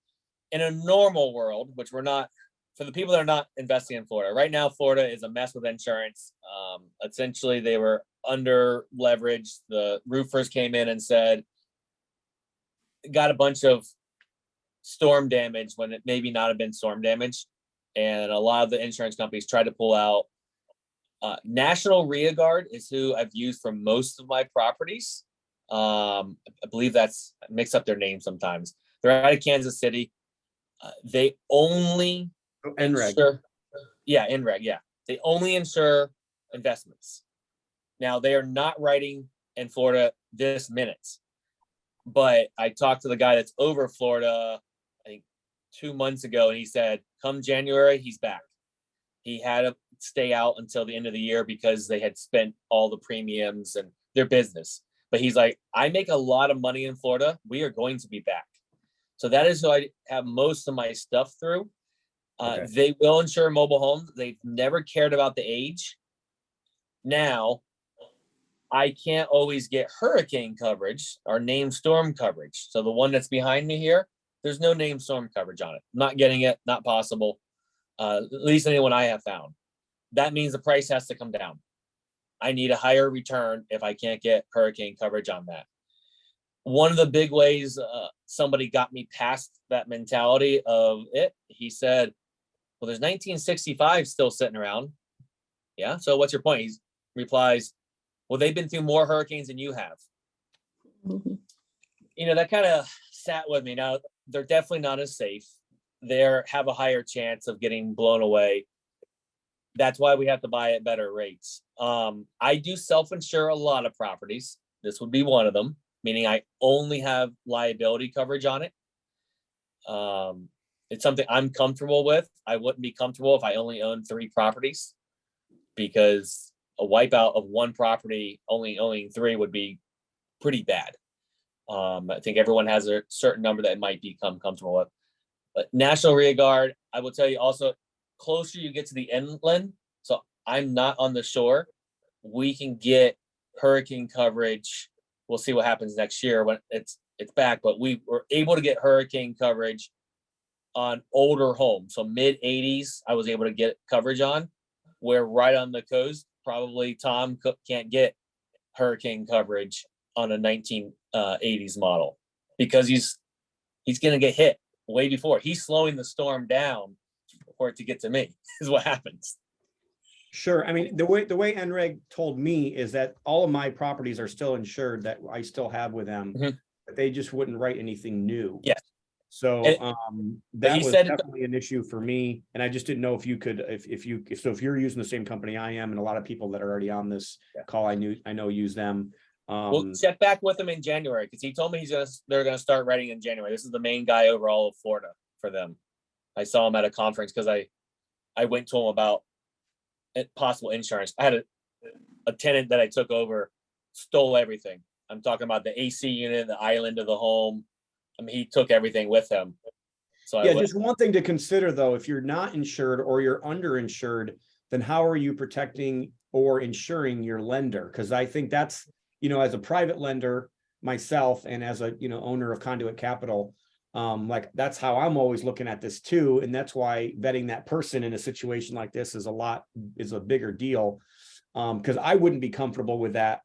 in a normal world, which we're not, for the people that are not investing in Florida right now, Florida is a mess with insurance. Essentially, they were under leveraged. The roofers came in and said, got a bunch of storm damage when it maybe not have been storm damage. And a lot of the insurance companies tried to pull out. National Rearguard is who I've used for most of my properties. I believe I mix up their name sometimes. They're out of Kansas City. They only NREG. Yeah, INREG, yeah. They only insure investments. Now, they are not writing in Florida this minute. But I talked to the guy that's over Florida, I think 2 months ago, and he said, come January, he's back. He had to stay out until the end of the year because they had spent all the premiums and their business. But he's like, I make a lot of money in Florida. We are going to be back. So that is who I have most of my stuff through. Okay. They will insure mobile homes. They've never cared about the age. Now, I can't always get hurricane coverage or named storm coverage. So the one that's behind me here, there's no named storm coverage on it. Not getting it, not possible. At least anyone I have found. That means the price has to come down. I need a higher return if I can't get hurricane coverage on that. One of the big ways somebody got me past that mentality of it, he said, well, there's 1965 still sitting around. Yeah, so what's your point? He replies, well, they've been through more hurricanes than you have. Mhm. You know, that kind of sat with me. Now, they're definitely not as safe. They have a higher chance of getting blown away. That's why we have to buy at better rates. I do self-insure a lot of properties. This would be one of them, meaning I only have liability coverage on it. It's something I'm comfortable with. I wouldn't be comfortable if I only owned 3 properties, because a wipeout of one property only owning 3 would be pretty bad. I think everyone has a certain number that might become comfortable with. But National Rear Guard, I will tell you also, closer you get to the inland, so I'm not on the shore, we can get hurricane coverage. We'll see what happens next year when it's back, but we were able to get hurricane coverage on older homes. So mid 80s, I was able to get coverage on, where right on the coast, probably Tom can't get hurricane coverage on a 1980s model, because he's going to get hit way before. He's slowing the storm down for it to get to me is what happens. Sure. I mean, the way NREG told me is that all of my properties are still insured, that I still have with them, but they just wouldn't write anything new. Yes. So but he that was said definitely an issue for me. And I just didn't know if you could, if you're using the same company I am, and a lot of people that are already on this call, I know use them. We'll check back with him in January, because he told me they're gonna start writing in January. This is the main guy over all of Florida for them. I saw him at a conference because I went to him about possible insurance. I had a tenant that I took over, stole everything. I'm talking about the AC unit, the island of the home. I mean, he took everything with him. So yeah, just one thing to consider though, if you're not insured or you're underinsured, then how are you protecting or insuring your lender? Because I think that's, as a private lender myself, and as a, owner of Conduit Capital, like that's how I'm always looking at this too. And that's why vetting that person in a situation like this is a bigger deal. Because I wouldn't be comfortable with that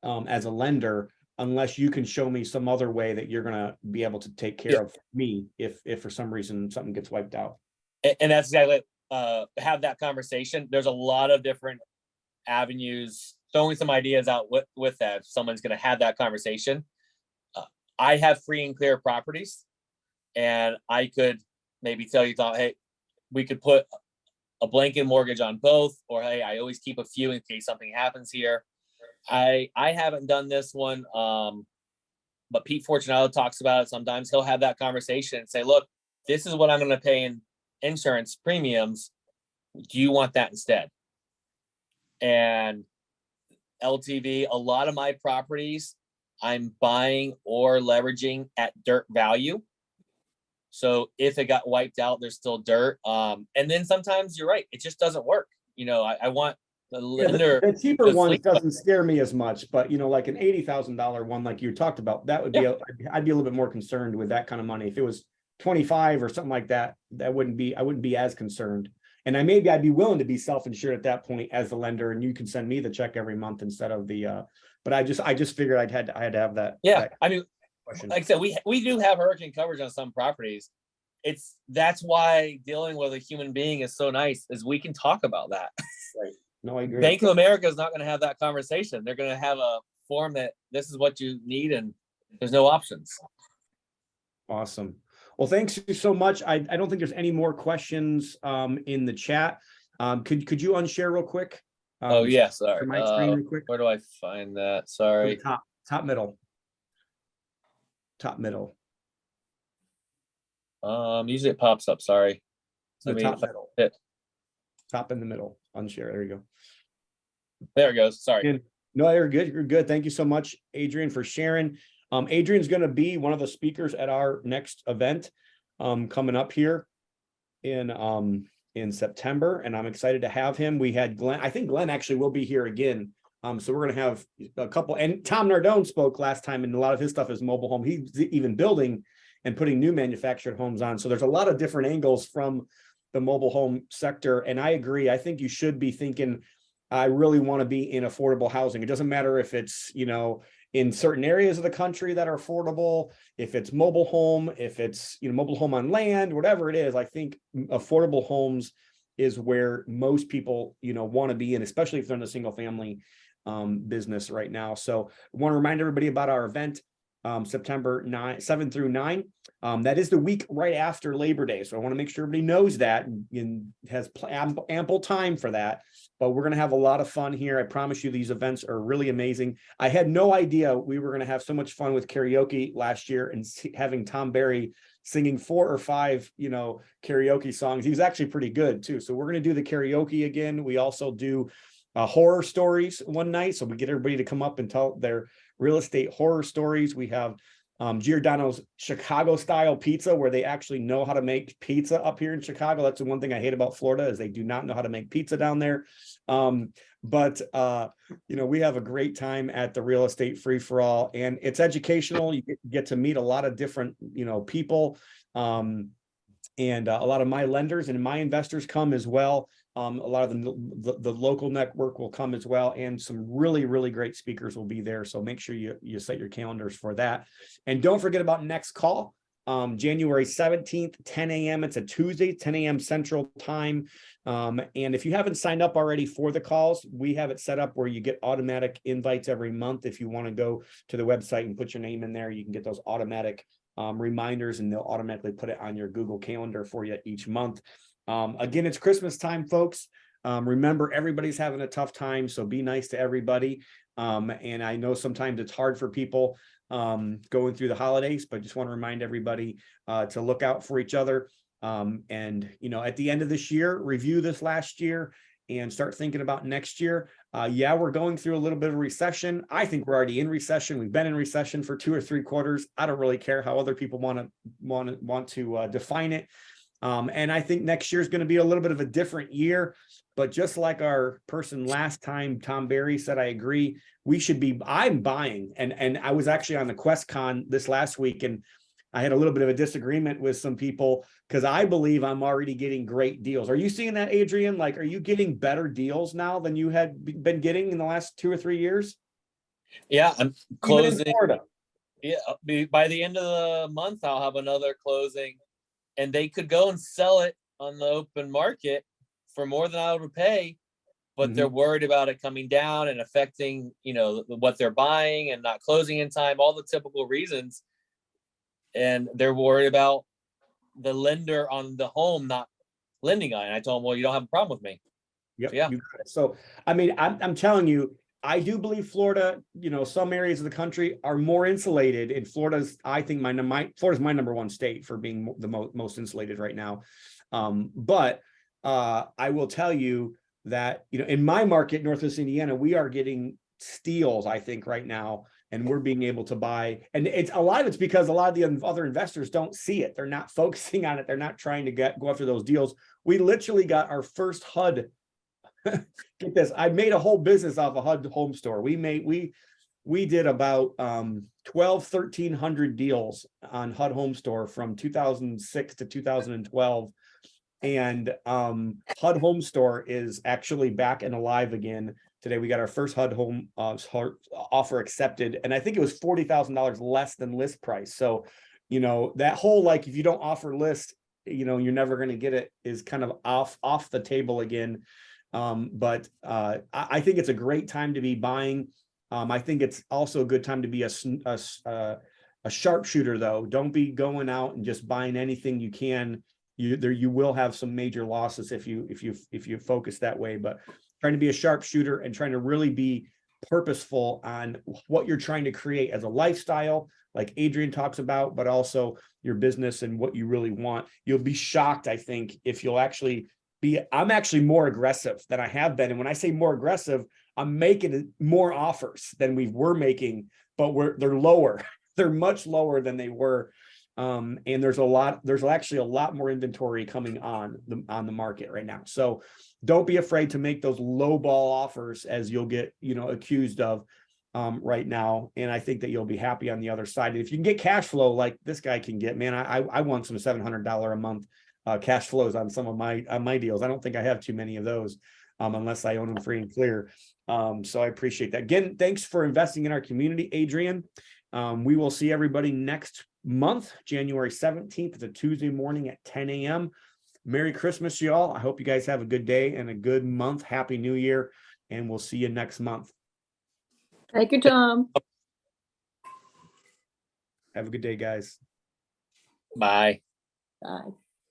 as a lender, unless you can show me some other way that you're going to be able to take care of me if for some reason something gets wiped out. And that's exactly, have that conversation. There's a lot of different avenues, throwing some ideas out with that. If someone's going to have that conversation, I have free and clear properties, and I could maybe tell you, hey, we could put a blanket mortgage on both, or hey, I always keep a few in case something happens here. I haven't done this one, but Pete Fortunato talks about it sometimes. He'll have that conversation and say, look, this is what I'm going to pay in insurance premiums. Do you want that instead? And LTV, a lot of my properties I'm buying or leveraging at dirt value. So if it got wiped out, there's still dirt. And then sometimes you're right, it just doesn't work. I want the lender. The cheaper one doesn't scare me as much, but like an $80,000 one, like you talked about, that would be, I'd be a little bit more concerned with that kind of money. If it was 25 or something like that, I wouldn't be as concerned. And I'd be willing to be self-insured at that point as the lender, and you can send me the check every month instead of the, but I just figured I had to have that. Yeah. That I mean, question. like I said, we do have hurricane coverage on some properties. That's why dealing with a human being is so nice, is we can talk about that. Right. No, I agree. Bank of America is not going to have that conversation. They're going to have a form that this is what you need and there's no options. Awesome. Well, thanks so much. I don't think there's any more questions in the chat. Could you unshare real quick? Oh, yeah, sorry. My screen real quick. Where do I find that? Sorry. Top middle. Top middle. Usually it pops up, sorry. The top middle. Hit. Top in the middle. Unshare. There you go. There it goes. Sorry. And, no, you're good. You're good. Thank you so much, Adrian, for sharing. Adrian's going to be one of the speakers at our next event coming up here in September, and I'm excited to have him. We had Glenn. I think Glenn actually will be here again. So we're going to have a couple, and Tom Nardone spoke last time, and a lot of his stuff is mobile home. He's even building and putting new manufactured homes on. So there's a lot of different angles from the mobile home sector. And I agree. I think you should be thinking, I really want to be in affordable housing. It doesn't matter if it's, in certain areas of the country that are affordable, if it's mobile home, if it's, mobile home on land, whatever it is. I think affordable homes is where most people, want to be in, especially if they're in the single family business right now. So I want to remind everybody about our event, September 7 through 9. That is the week right after Labor Day. So I want to make sure everybody knows that and has ample time for that. But we're going to have a lot of fun here. I promise you, these events are really amazing. I had no idea we were going to have so much fun with karaoke last year and having Tom Berry singing 4 or 5, karaoke songs. He was actually pretty good too. So we're going to do the karaoke again. We also do horror stories one night. So we get everybody to come up and tell their real estate horror stories. We have Giordano's Chicago style pizza, where they actually know how to make pizza up here in Chicago. That's the one thing I hate about Florida, is they do not know how to make pizza down there. But we have a great time at the real estate free for all, and it's educational. You get to meet a lot of different, people, and a lot of my lenders and my investors come as well. A lot of the local network will come as well, and some really, really great speakers will be there. So make sure you set your calendars for that. And don't forget about next call, January 17th, 10 a.m. It's a Tuesday, 10 a.m. Central Time. And if you haven't signed up already for the calls, we have it set up where you get automatic invites every month. If you want to go to the website and put your name in there, you can get those automatic reminders, and they'll automatically put it on your Google Calendar for you each month. Again, it's Christmas time, folks. Remember, everybody's having a tough time, so be nice to everybody. And I know sometimes it's hard for people going through the holidays, but just want to remind everybody to look out for each other. And, at the end of this year, review this last year and start thinking about next year. Yeah, we're going through a little bit of recession. I think we're already in recession. We've been in recession for 2 or 3 quarters. I don't really care how other people want to define it. And I think next year is going to be a little bit of a different year, but just like our person last time, Tom Berry said, I agree. I'm buying. And I was actually on the QuestCon this last week, and I had a little bit of a disagreement with some people because I believe I'm already getting great deals. Are you seeing that, Adrian? Like, are you getting better deals now than you had been getting in the last 2 or 3 years? Yeah, I'm closing. Even in Florida. Yeah, by the end of the month, I'll have another closing. And they could go and sell it on the open market for more than I would pay, but they're worried about it coming down and affecting, what they're buying and not closing in time, all the typical reasons. And they're worried about the lender on the home not lending on it. I told them, well, you don't have a problem with me. Yep. So, yeah. So, I mean, I'm telling you, I do believe Florida, some areas of the country are more insulated. And Florida's, I think Florida's my number 1 state for being the most insulated right now. But I will tell you that, in my market, Northwest Indiana, we are getting steals, I think, right now. And we're being able to buy, and a lot of it's because a lot of the other investors don't see it. They're not focusing on it. They're not trying to go after those deals. We literally got our first HUD. Get this, I made a whole business off a HUD home store. We did about 1,300 deals on HUD home store from 2006 to 2012. And HUD home store is actually back and alive again. Today we got our first HUD home offer accepted, and I think it was $40,000 less than list price. So, that whole, like, if you don't offer list, you're never going to get it, is kind of off the table again. But I think it's a great time to be buying. I think it's also a good time to be a sharpshooter though. Don't be going out and just buying anything you can. You will have some major losses if you focus that way, but trying to be a sharpshooter and trying to really be purposeful on what you're trying to create as a lifestyle, like Adrian talks about, but also your business and what you really want. You'll be shocked, I think, if you'll actually I'm actually more aggressive than I have been. And when I say more aggressive, I'm making more offers than we were making, but they're lower. They're much lower than they were. And there's actually a lot more inventory coming on the market right now. So don't be afraid to make those low ball offers, as you'll get, accused of right now. And I think that you'll be happy on the other side. And if you can get cash flow like this guy can get, man, I want some $700 a month cash flows on some of my deals. I don't think I have too many of those unless I own them free and clear. So I appreciate that. Again, thanks for investing in our community, Adrian. We will see everybody next month, January 17th. It's a Tuesday morning at 10 a.m. Merry Christmas, y'all. I hope you guys have a good day and a good month. Happy New Year. And we'll see you next month. Thank you, Tom. Have a good day, guys. Bye. Bye.